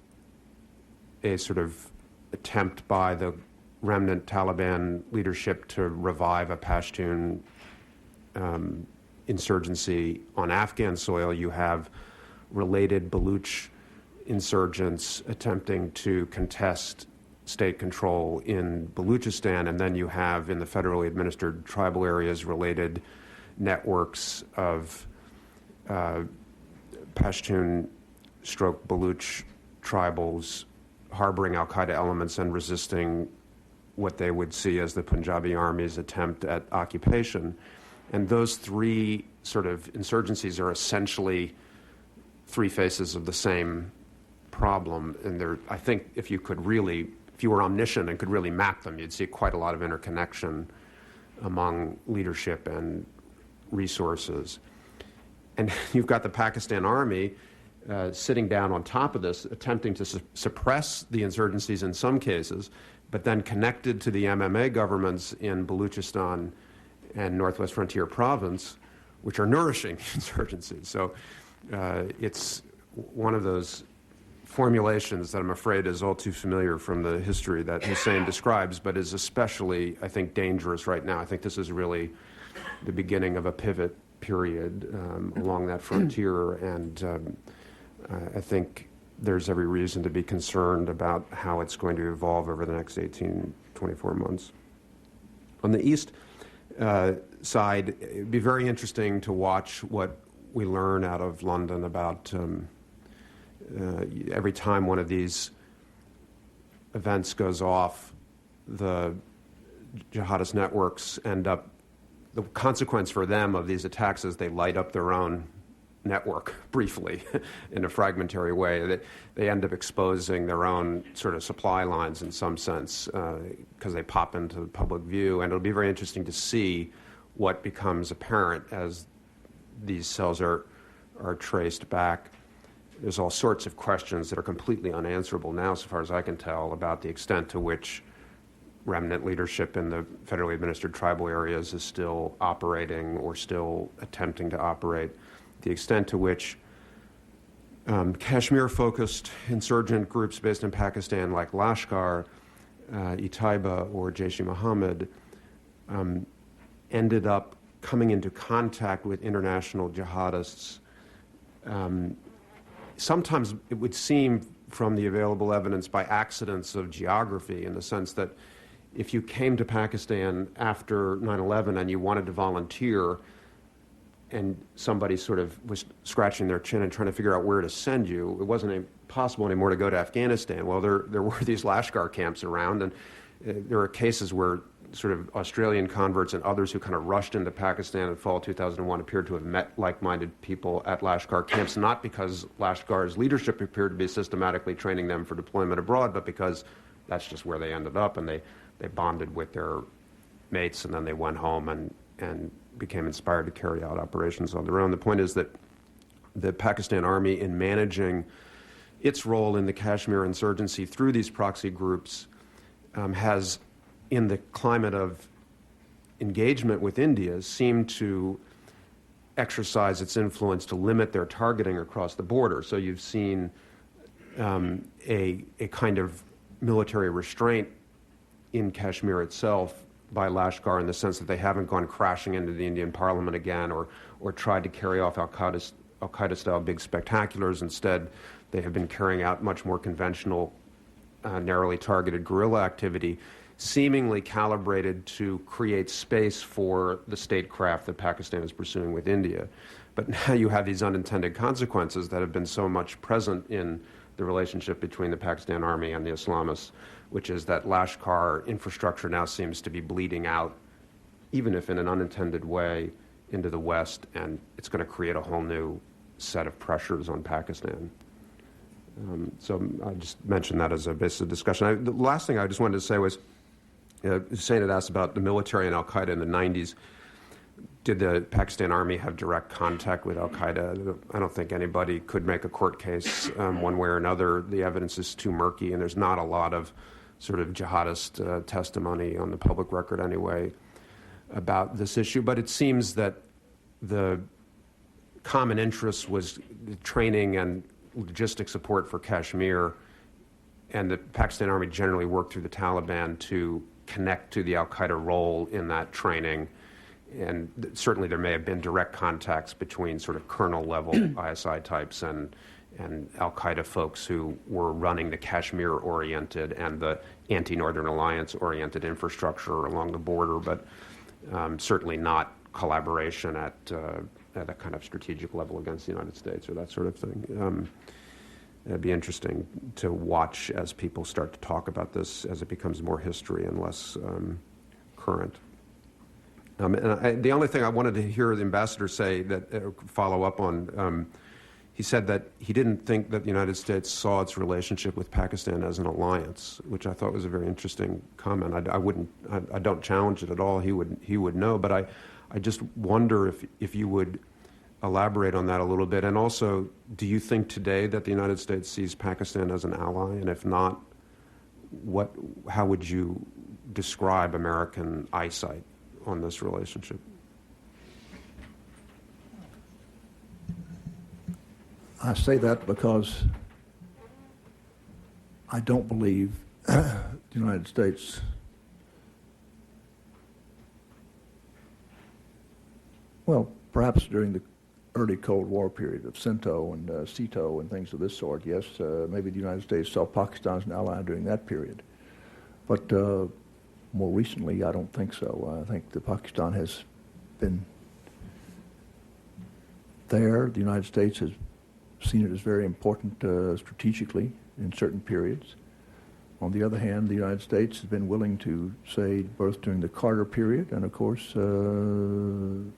a sort of attempt by the remnant Taliban leadership to revive a Pashtun insurgency on Afghan soil. You have related Baluch insurgents attempting to contest state control in Baluchistan, and then you have in the federally administered tribal areas related networks of Pashtun/Baluch tribals harboring al-Qaeda elements and resisting what they would see as the Punjabi Army's attempt at occupation. And those three sort of insurgencies are essentially three faces of the same problem. And I think if you were omniscient and could really map them, you'd see quite a lot of interconnection among leadership and resources. And you've got the Pakistan Army, sitting down on top of this, attempting to suppress the insurgencies in some cases, but then connected to the MMA governments in Baluchistan and Northwest Frontier Province, which are nourishing insurgencies. So it's one of those formulations that I'm afraid is all too familiar from the history that Husain describes, but is especially, I think, dangerous right now. I think this is really the beginning of a pivot period along that frontier, and I think there's every reason to be concerned about how it's going to evolve over the next 18, 24 months. On the east side, it'd be very interesting to watch what we learn out of London about every time one of these events goes off, the jihadist networks end up, the consequence for them of these attacks is they light up their own network briefly in a fragmentary way. They end up exposing their own sort of supply lines in some sense because they pop into public view. And it'll be very interesting to see what becomes apparent as these cells are traced back. There's all sorts of questions that are completely unanswerable now, so far as I can tell, about the extent to which remnant leadership in the federally administered tribal areas is still operating or still attempting to operate, the extent to which Kashmir-focused insurgent groups based in Pakistan like Lashkar, Taiba, or Jaish-e-Mohammed ended up coming into contact with international jihadists. Sometimes it would seem from the available evidence by accidents of geography, in the sense that if you came to Pakistan after 9/11 and you wanted to volunteer and somebody sort of was scratching their chin and trying to figure out where to send you, it wasn't possible anymore to go to Afghanistan. Well, there were these Lashkar camps around, and there are cases where sort of Australian converts and others who kind of rushed into Pakistan in fall 2001 appeared to have met like-minded people at Lashkar camps, not because Lashkar's leadership appeared to be systematically training them for deployment abroad, but because that's just where they ended up, and they bonded with their mates, and then they went home and became inspired to carry out operations on their own. The point is that the Pakistan Army, in managing its role in the Kashmir insurgency through these proxy groups, has, in the climate of engagement with India, seemed to exercise its influence to limit their targeting across the border. So you've seen a kind of military restraint in Kashmir itself by Lashkar, in the sense that they haven't gone crashing into the Indian parliament again or tried to carry off Al-Qaeda-style big spectaculars. Instead, they have been carrying out much more conventional, narrowly targeted guerrilla activity, seemingly calibrated to create space for the statecraft that Pakistan is pursuing with India. But now you have these unintended consequences that have been so much present in the relationship between the Pakistan Army and the Islamists, which is that Lashkar infrastructure now seems to be bleeding out, even if in an unintended way, into the West, and it's going to create a whole new set of pressures on Pakistan. So I just mentioned that as a basis of discussion. The last thing I just wanted to say was, Husain had asked about the military and al-Qaeda in the 90s. Did the Pakistan Army have direct contact with al-Qaeda? I don't think anybody could make a court case one way or another. The evidence is too murky, and there's not a lot of sort of jihadist testimony on the public record anyway about this issue. But it seems that the common interest was training and logistic support for Kashmir, and the Pakistan Army generally worked through the Taliban to connect to the al-Qaeda role in that training. And certainly there may have been direct contacts between sort of colonel-level ISI types and al-Qaeda folks who were running the Kashmir-oriented and the anti-Northern Alliance-oriented infrastructure along the border, but certainly not collaboration at a kind of strategic level against the United States or that sort of thing. It'd be interesting to watch as people start to talk about this as it becomes more history and less current. The only thing I wanted to hear the ambassador say that follow up on, he said that he didn't think that the United States saw its relationship with Pakistan as an alliance, which I thought was a very interesting comment. I don't challenge it at all. He would know, but I just wonder if you would elaborate on that a little bit? And also, do you think today that the United States sees Pakistan as an ally? And if not, how would you describe American eyesight on this relationship? I say that because I don't believe the United States perhaps during the early Cold War period of CENTO and CETO and things of this sort, yes, maybe the United States saw Pakistan as an ally during that period. But more recently, I don't think so. I think that Pakistan has been there. The United States has seen it as very important strategically in certain periods. On the other hand, the United States has been willing to say, both during the Carter period and, of course, during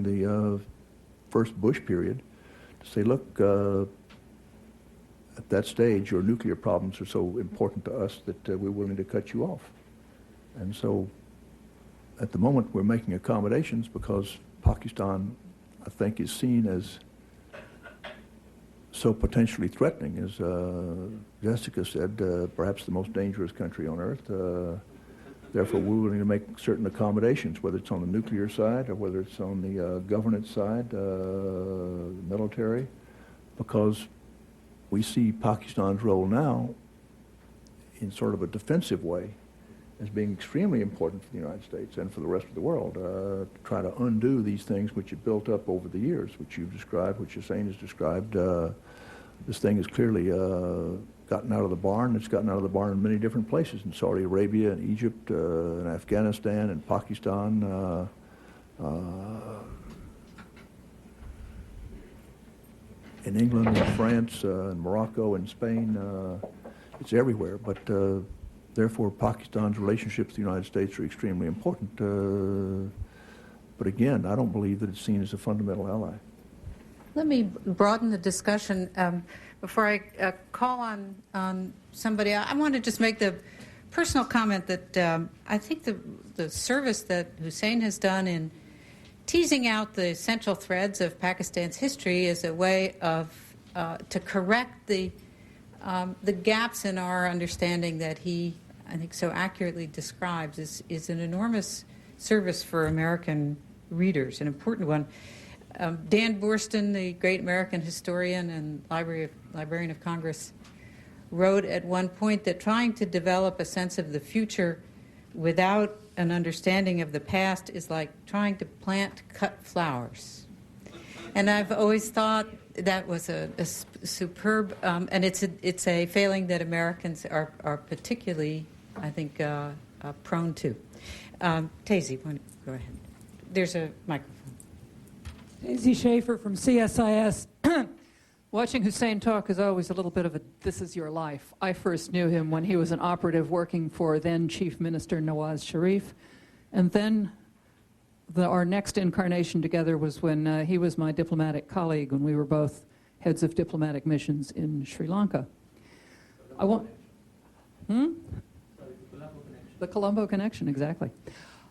the first Bush period, to say, look, at that stage, your nuclear problems are so important to us that we're willing to cut you off. And so, at the moment, we're making accommodations because Pakistan, I think, is seen as so potentially threatening, as Jessica said, perhaps the most dangerous country on earth. Therefore, we're willing to make certain accommodations, whether it's on the nuclear side or whether it's on the governance side, military, because we see Pakistan's role now in sort of a defensive way as being extremely important for the United States and for the rest of the world, to try to undo these things which have built up over the years, which you've described, which Husain has described. This thing has clearly gotten out of the barn. It's gotten out of the barn in many different places, in Saudi Arabia and Egypt and Afghanistan and Pakistan. In England and France and Morocco and Spain. It's everywhere, but therefore Pakistan's relationships with the United States are extremely important. But again, I don't believe that it's seen as a fundamental ally. Let me broaden the discussion. Before I call on somebody, I want to just make the personal comment that I think the service that Husain has done in teasing out the essential threads of Pakistan's history is a way of to correct the gaps in our understanding that he, I think, so accurately describes is an enormous service for American readers, an important one. Dan Boorstin, the great American historian and Librarian of Congress, wrote at one point that trying to develop a sense of the future without an understanding of the past is like trying to plant cut flowers. And I've always thought that was a superb, and it's a failing that Americans are particularly, I think, prone to. Tazy, go ahead. There's a microphone. Daisy Schaefer from CSIS. Watching Husain talk is always a little bit of a this is your life. I first knew him when he was an operative working for then Chief Minister Nawaz Sharif. And then our next incarnation together was when he was my diplomatic colleague when we were both heads of diplomatic missions in Sri Lanka. The Colombo Connection, exactly.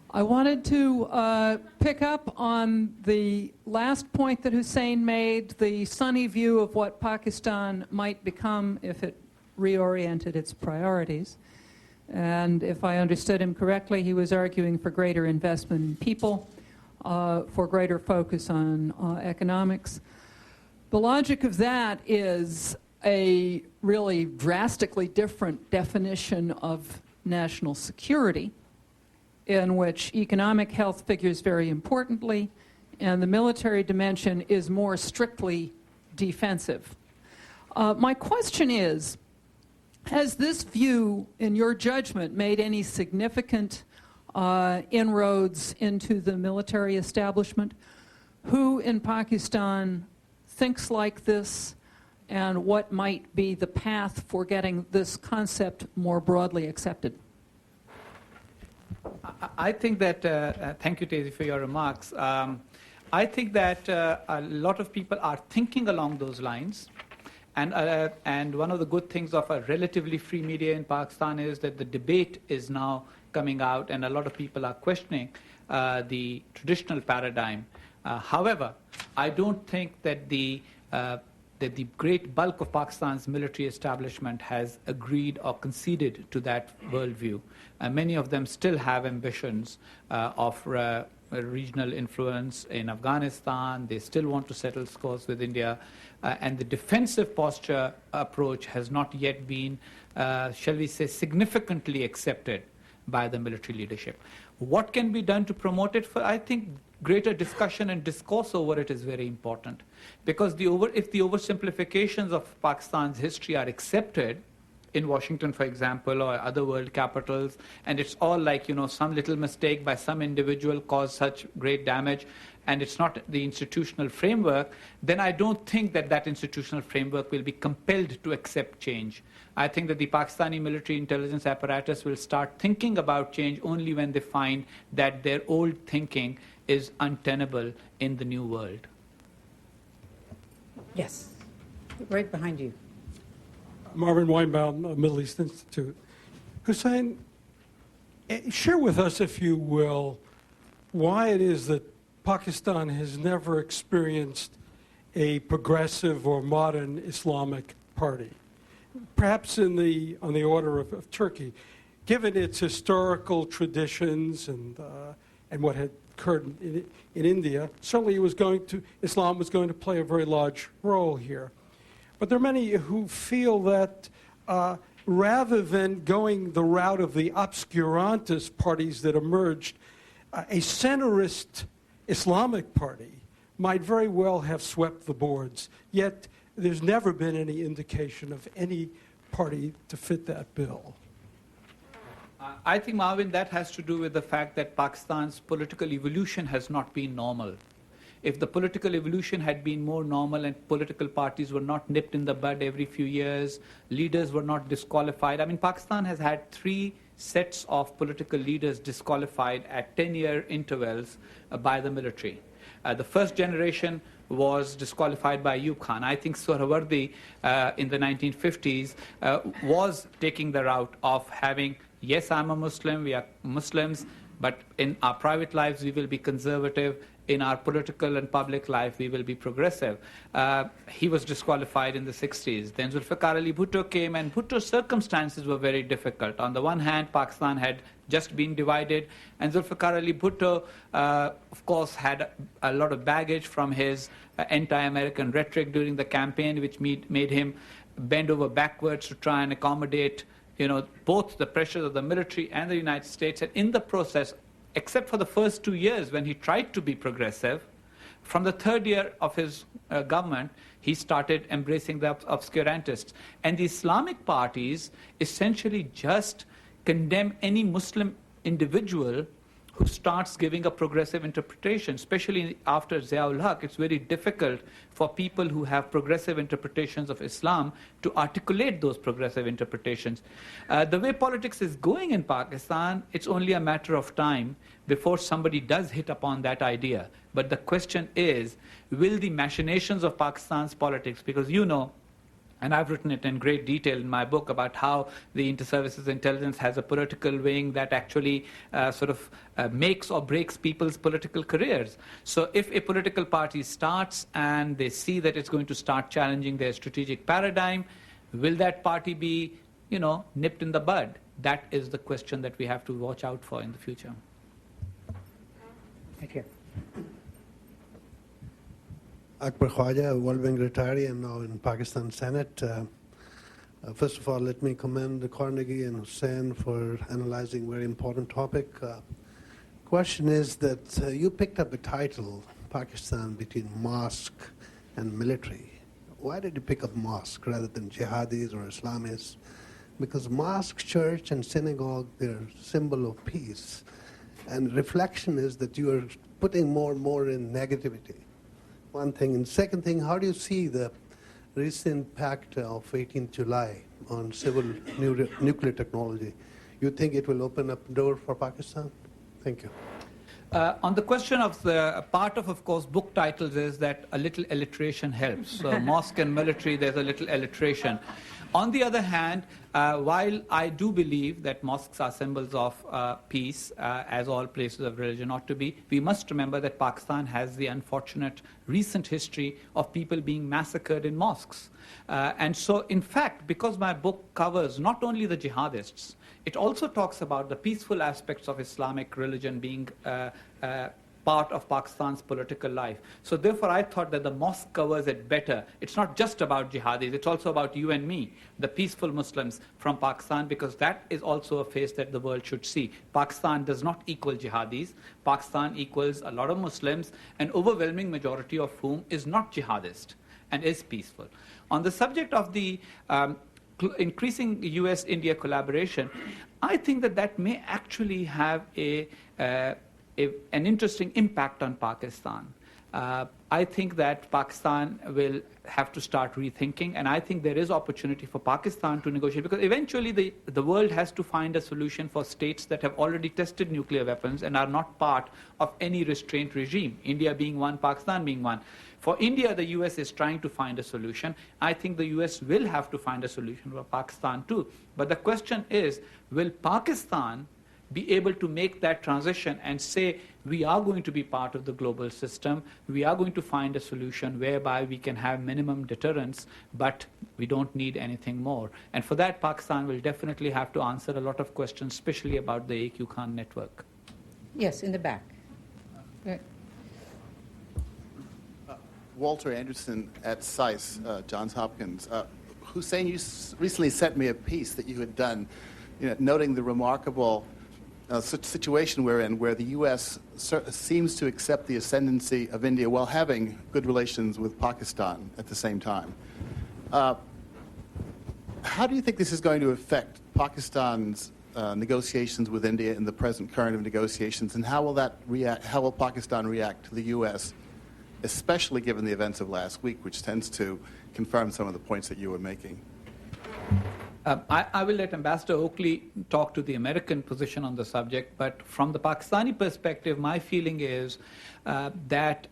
I wanted to pick up on the last point that Husain made, the sunny view of what Pakistan might become if it reoriented its priorities. And if I understood him correctly, he was arguing for greater investment in people, for greater focus on economics. The logic of that is a really drastically different definition of national security, in which economic health figures very importantly, and the military dimension is more strictly defensive. My question is, has this view, in your judgment, made any significant inroads into the military establishment? Who in Pakistan thinks like this, and what might be the path for getting this concept more broadly accepted? I think that, thank you, Tazy, for your remarks. I think that a lot of people are thinking along those lines. And one of the good things of a relatively free media in Pakistan is that the debate is now coming out, and a lot of people are questioning the traditional paradigm However, I don't think that the great bulk of Pakistan's military establishment has agreed or conceded to that worldview. Many of them still have ambitions of regional influence in Afghanistan. They still want to settle scores with India. And the defensive posture approach has not yet been, shall we say, significantly accepted by the military leadership. What can be done to promote it? I think greater discussion and discourse over it is very important. Because if the oversimplifications of Pakistan's history are accepted, in Washington, for example, or other world capitals, and it's all like, some little mistake by some individual caused such great damage, and it's not the institutional framework, then I don't think that institutional framework will be compelled to accept change. I think that the Pakistani military intelligence apparatus will start thinking about change only when they find that their old thinking is untenable in the new world. Yes, right behind you. Marvin Weinbaum, Middle East Institute. Husain, share with us, if you will, why it is that Pakistan has never experienced a progressive or modern Islamic party, perhaps on the order of Turkey, given its historical traditions and what had occurred in India. Certainly, Islam was going to play a very large role here. But there are many who feel that rather than going the route of the obscurantist parties that emerged, a centrist Islamic party might very well have swept the boards. Yet there's never been any indication of any party to fit that bill. I think, Marvin, that has to do with the fact that Pakistan's political evolution has not been normal. If the political evolution had been more normal and political parties were not nipped in the bud every few years, leaders were not disqualified. I mean, Pakistan has had 3 sets of political leaders disqualified at 10-year intervals by the military. The first generation was disqualified by Ayub Khan. I think Sohrawardi in the 1950s was taking the route of having, yes, I'm a Muslim, we are Muslims, but in our private lives we will be conservative. In our political and public life, we will be progressive. He was disqualified in the 60s. Then Zulfikar Ali Bhutto came, and Bhutto's circumstances were very difficult. On the one hand, Pakistan had just been divided, and Zulfikar Ali Bhutto, of course, had a lot of baggage from his anti-American rhetoric during the campaign, which made him bend over backwards to try and accommodate, both the pressures of the military and the United States. And in the process, except for the first 2 years when he tried to be progressive, from the 3rd year of his government, he started embracing the obscurantists. And the Islamic parties essentially just condemn any Muslim individual who starts giving a progressive interpretation. Especially after Ziaul Haq, it's very difficult for people who have progressive interpretations of Islam to articulate those progressive interpretations. The way politics is going in Pakistan, it's only a matter of time before somebody does hit upon that idea. But the question is, will the machinations of Pakistan's politics, because and I've written it in great detail in my book about how the inter-services intelligence has a political wing that actually makes or breaks people's political careers. So if a political party starts and they see that it's going to start challenging their strategic paradigm, will that party be, nipped in the bud? That is the question that we have to watch out for in the future. Right here. Akbar Khwaja, World retiree, and now in Pakistan Senate. First of all, let me commend Carnegie and Husain for analyzing a very important topic. Question is that you picked up a title, Pakistan between mosque and military. Why did you pick up mosque rather than jihadis or Islamists? Because mosque, church, and synagogue, they're a symbol of peace. And reflection is that you are putting more and more in negativity. One thing. And second thing, how do you see the recent pact of 18th July on civil nuclear technology? You think it will open up the door for Pakistan? Thank you. On the question of the part of course, book titles is that a little alliteration helps. So Mosque and Military, there's a little alliteration. On the other hand, while I do believe that mosques are symbols of peace, as all places of religion ought to be, we must remember that Pakistan has the unfortunate recent history of people being massacred in mosques. And so, in fact, because my book covers not only the jihadists, it also talks about the peaceful aspects of Islamic religion being part of Pakistan's political life. So therefore, I thought that the mosque covers it better. It's not just about jihadis, it's also about you and me, the peaceful Muslims from Pakistan, because that is also a face that the world should see. Pakistan does not equal jihadis. Pakistan equals a lot of Muslims, an overwhelming majority of whom is not jihadist and is peaceful. On the subject of the increasing US-India collaboration, I think that that may actually have an interesting impact on Pakistan. I think that Pakistan will have to start rethinking, and I think there is opportunity for Pakistan to negotiate, because eventually the world has to find a solution for states that have already tested nuclear weapons and are not part of any restraint regime, India being one, Pakistan being one. For India, the US is trying to find a solution. I think the US will have to find a solution for Pakistan too. But the question is, will Pakistan be able to make that transition and say, we are going to be part of the global system, we are going to find a solution whereby we can have minimum deterrence, but we don't need anything more. And for that, Pakistan will definitely have to answer a lot of questions, especially about the AQ Khan network. Yes, in the back. Right. Walter Anderson at SAIS, Johns Hopkins. Husain, you recently sent me a piece that you had done, noting the remarkable situation we're in, where the U.S. seems to accept the ascendancy of India while having good relations with Pakistan at the same time. How do you think this is going to affect Pakistan's negotiations with India in the present current of negotiations, and how will Pakistan react to the U.S., especially given the events of last week, which tends to confirm some of the points that you were making? I will let Ambassador Oakley talk to the American position on the subject, but from the Pakistani perspective, my feeling is that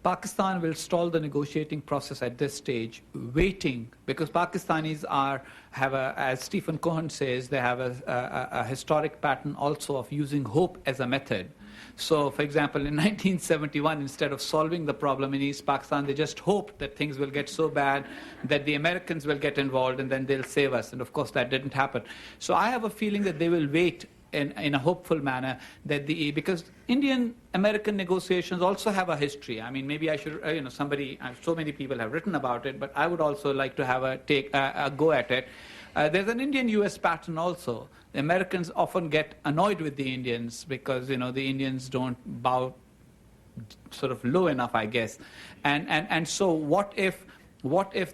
Pakistan will stall the negotiating process at this stage, waiting, because Pakistanis have as Stephen Cohen says, they have a historic pattern also of using hope as a method. So, for example, in 1971, instead of solving the problem in East Pakistan, they just hoped that things will get so bad that the Americans will get involved and then they'll save us. And of course, that didn't happen. So I have a feeling that they will wait in a hopeful manner, that because Indian-American negotiations also have a history. I mean, maybe I should, so many people have written about it, but I would also like to have a go at it. There's an Indian-US pattern also. The Americans often get annoyed with the Indians because, the Indians don't bow sort of low enough, I guess. And so what if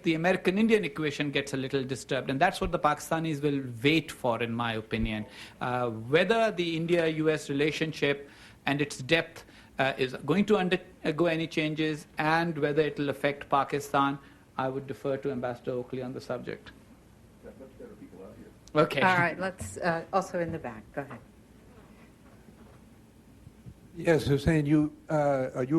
the American-Indian equation gets a little disturbed? And that's what the Pakistanis will wait for, in my opinion. Whether the India-US relationship and its depth is going to undergo any changes, and whether it will affect Pakistan, I would defer to Ambassador Oakley on the subject. Okay. All right, let's also in the back. Go ahead. Yes, Husain, you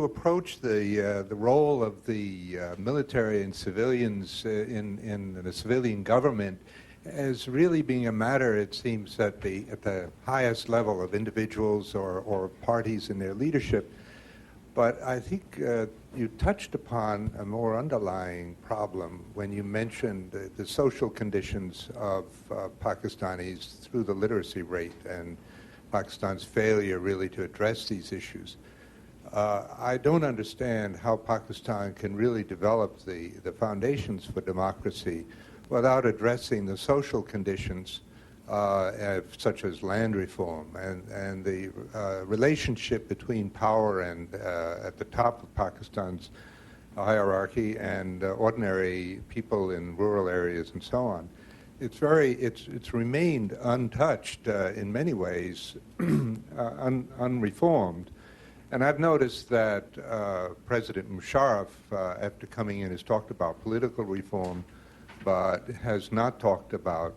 approach the role of the military and civilians in the civilian government as really being a matter, it seems, at the highest level of individuals or parties in their leadership. But I think you touched upon a more underlying problem when you mentioned the social conditions of Pakistanis through the literacy rate and Pakistan's failure really to address these issues. I don't understand how Pakistan can really develop the foundations for democracy without addressing the social conditions such as land reform and the relationship between power and at the top of Pakistan's hierarchy and ordinary people in rural areas and so on. It's remained untouched in many ways, unreformed. And I've noticed that President Musharraf, after coming in, has talked about political reform, but has not talked about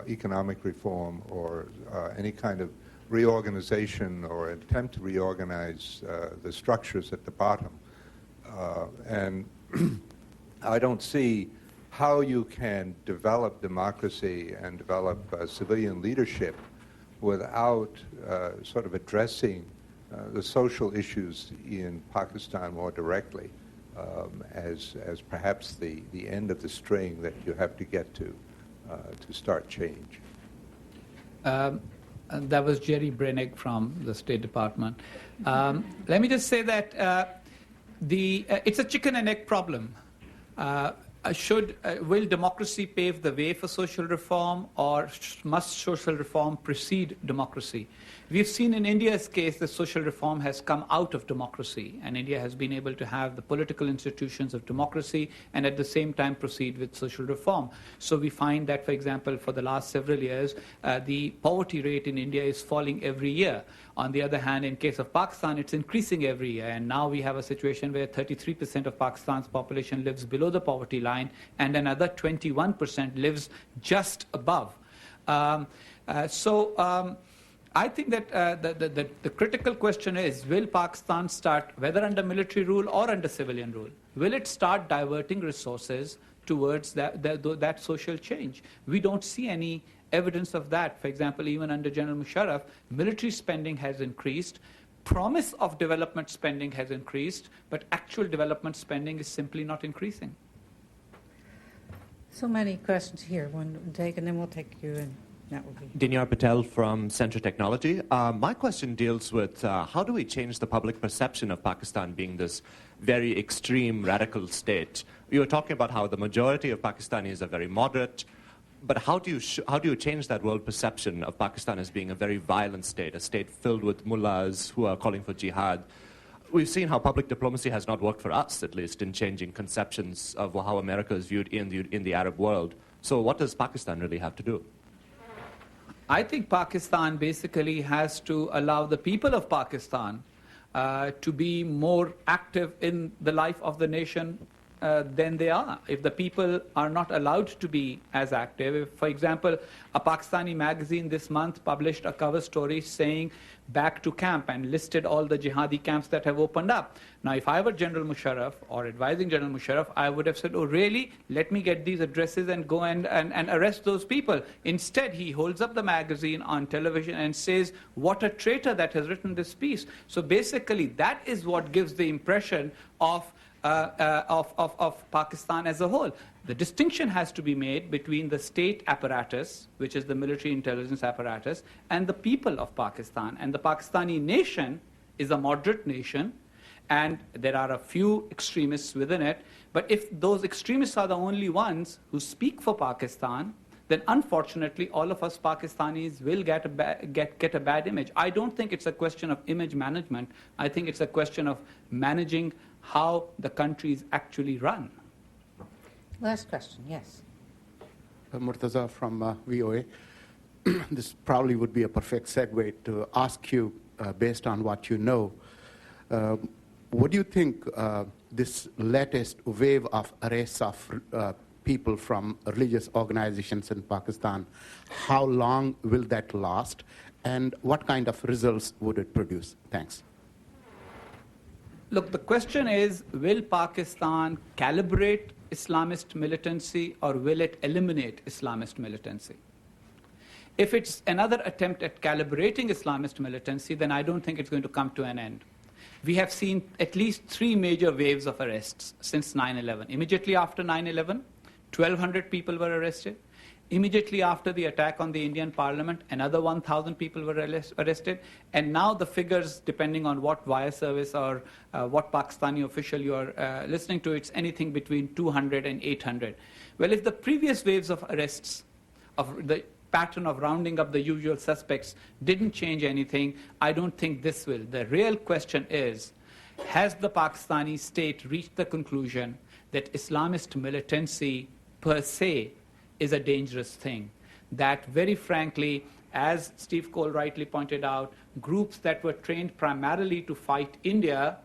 economic reform or any kind of reorganization or attempt to reorganize the structures at the bottom. And I don't see how you can develop democracy and develop civilian leadership without sort of addressing the social issues in Pakistan more directly as perhaps the end of the string that you have to get to start change. That was Jerry Brennick from the State Department. Let me just say that it's a chicken and egg problem. Will democracy pave the way for social reform, or must social reform precede democracy? We've seen in India's case that social reform has come out of democracy, and India has been able to have the political institutions of democracy and at the same time proceed with social reform. So we find that, for example, for the last several years, the poverty rate in India is falling every year. On the other hand, in case of Pakistan, it's increasing every year, and now we have a situation where 33% of Pakistan's population lives below the poverty line, and another 21% lives just above. I think that the critical question is, will Pakistan start, whether under military rule or under civilian rule, will it start diverting resources towards that social change? We don't see any evidence of that. For example, even under General Musharraf, military spending has increased, promise of development spending has increased, but actual development spending is simply not increasing. So many questions here. One take, and then we'll take you in. That will be. Dinyar Patel from Centre Technology. My question deals with how do we change the public perception of Pakistan being this very extreme, radical state? You were talking about how the majority of Pakistanis are very moderate, but how do you change that world perception of Pakistan as being a very violent state, a state filled with mullahs who are calling for jihad? We've seen how public diplomacy has not worked for us, at least, in changing conceptions of how America is viewed in the Arab world. So what does Pakistan really have to do? I think Pakistan basically has to allow the people of Pakistan to be more active in the life of the nation than they are. If the people are not allowed to be as active, if, for example, a Pakistani magazine this month published a cover story saying back to camp and listed all the jihadi camps that have opened up. Now, if I were General Musharraf or advising General Musharraf, I would have said, oh, really? Let me get these addresses and go and arrest those people. Instead, he holds up the magazine on television and says, what a traitor that has written this piece. So basically, that is what gives the impression of Pakistan as a whole. The distinction has to be made between the state apparatus, which is the military intelligence apparatus, and the people of Pakistan. And the Pakistani nation is a moderate nation, and there are a few extremists within it. But if those extremists are the only ones who speak for Pakistan, then unfortunately all of us Pakistanis will get a bad image. I don't think it's a question of image management. I think it's a question of managing how the country is actually run. Last question, yes. Murtaza from VOA. This probably would be a perfect segue to ask you, based on what you know, what do you think this latest wave of arrests of people from religious organizations in Pakistan, how long will that last, and what kind of results would it produce? Thanks. Look, the question is, will Pakistan calibrate Islamist militancy or will it eliminate Islamist militancy? If it's another attempt at calibrating Islamist militancy, then I don't think it's going to come to an end. We have seen at least 3 major waves of arrests since 9/11. Immediately after 9/11, 1,200 people were arrested. Immediately after the attack on the Indian Parliament, another 1,000 people were arrested. And now the figures, depending on what wire service or what Pakistani official you are listening to, it's anything between 200 and 800. Well, if the previous waves of arrests, of the pattern of rounding up the usual suspects, didn't change anything, I don't think this will. The real question is, has the Pakistani state reached the conclusion that Islamist militancy per se is a dangerous thing? That very frankly, as Steve Coll rightly pointed out, groups that were trained primarily to fight India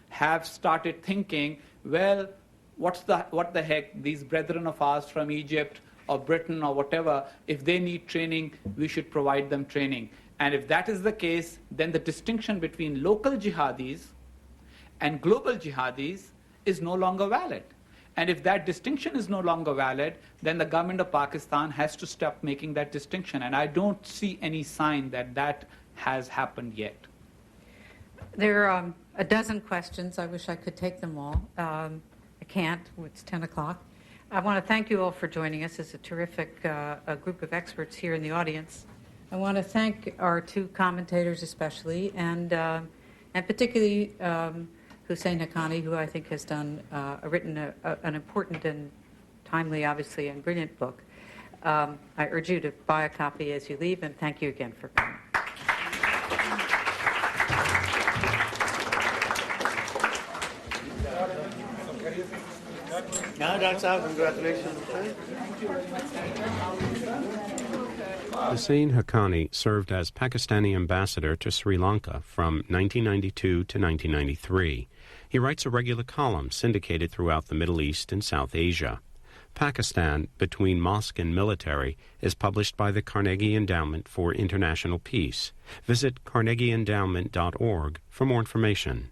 have started thinking, well, what the heck, these brethren of ours from Egypt or Britain or whatever, if they need training, we should provide them training. And if that is the case, then the distinction between local jihadis and global jihadis is no longer valid. And if that distinction is no longer valid, then the government of Pakistan has to stop making that distinction. And I don't see any sign that that has happened yet. There are a dozen questions. I wish I could take them all. I can't. It's 10 o'clock. I want to thank you all for joining us. It's a terrific a group of experts here in the audience. I want to thank our two commentators especially, and particularly Husain Haqqani, who I think has written an important and timely, obviously, and brilliant book. I urge you to buy a copy as you leave, and thank you again for coming. Husain Haqqani served as Pakistani ambassador to Sri Lanka from 1992 to 1993. He writes a regular column syndicated throughout the Middle East and South Asia. Pakistan, Between Mosque and Military, is published by the Carnegie Endowment for International Peace. Visit carnegieendowment.org for more information.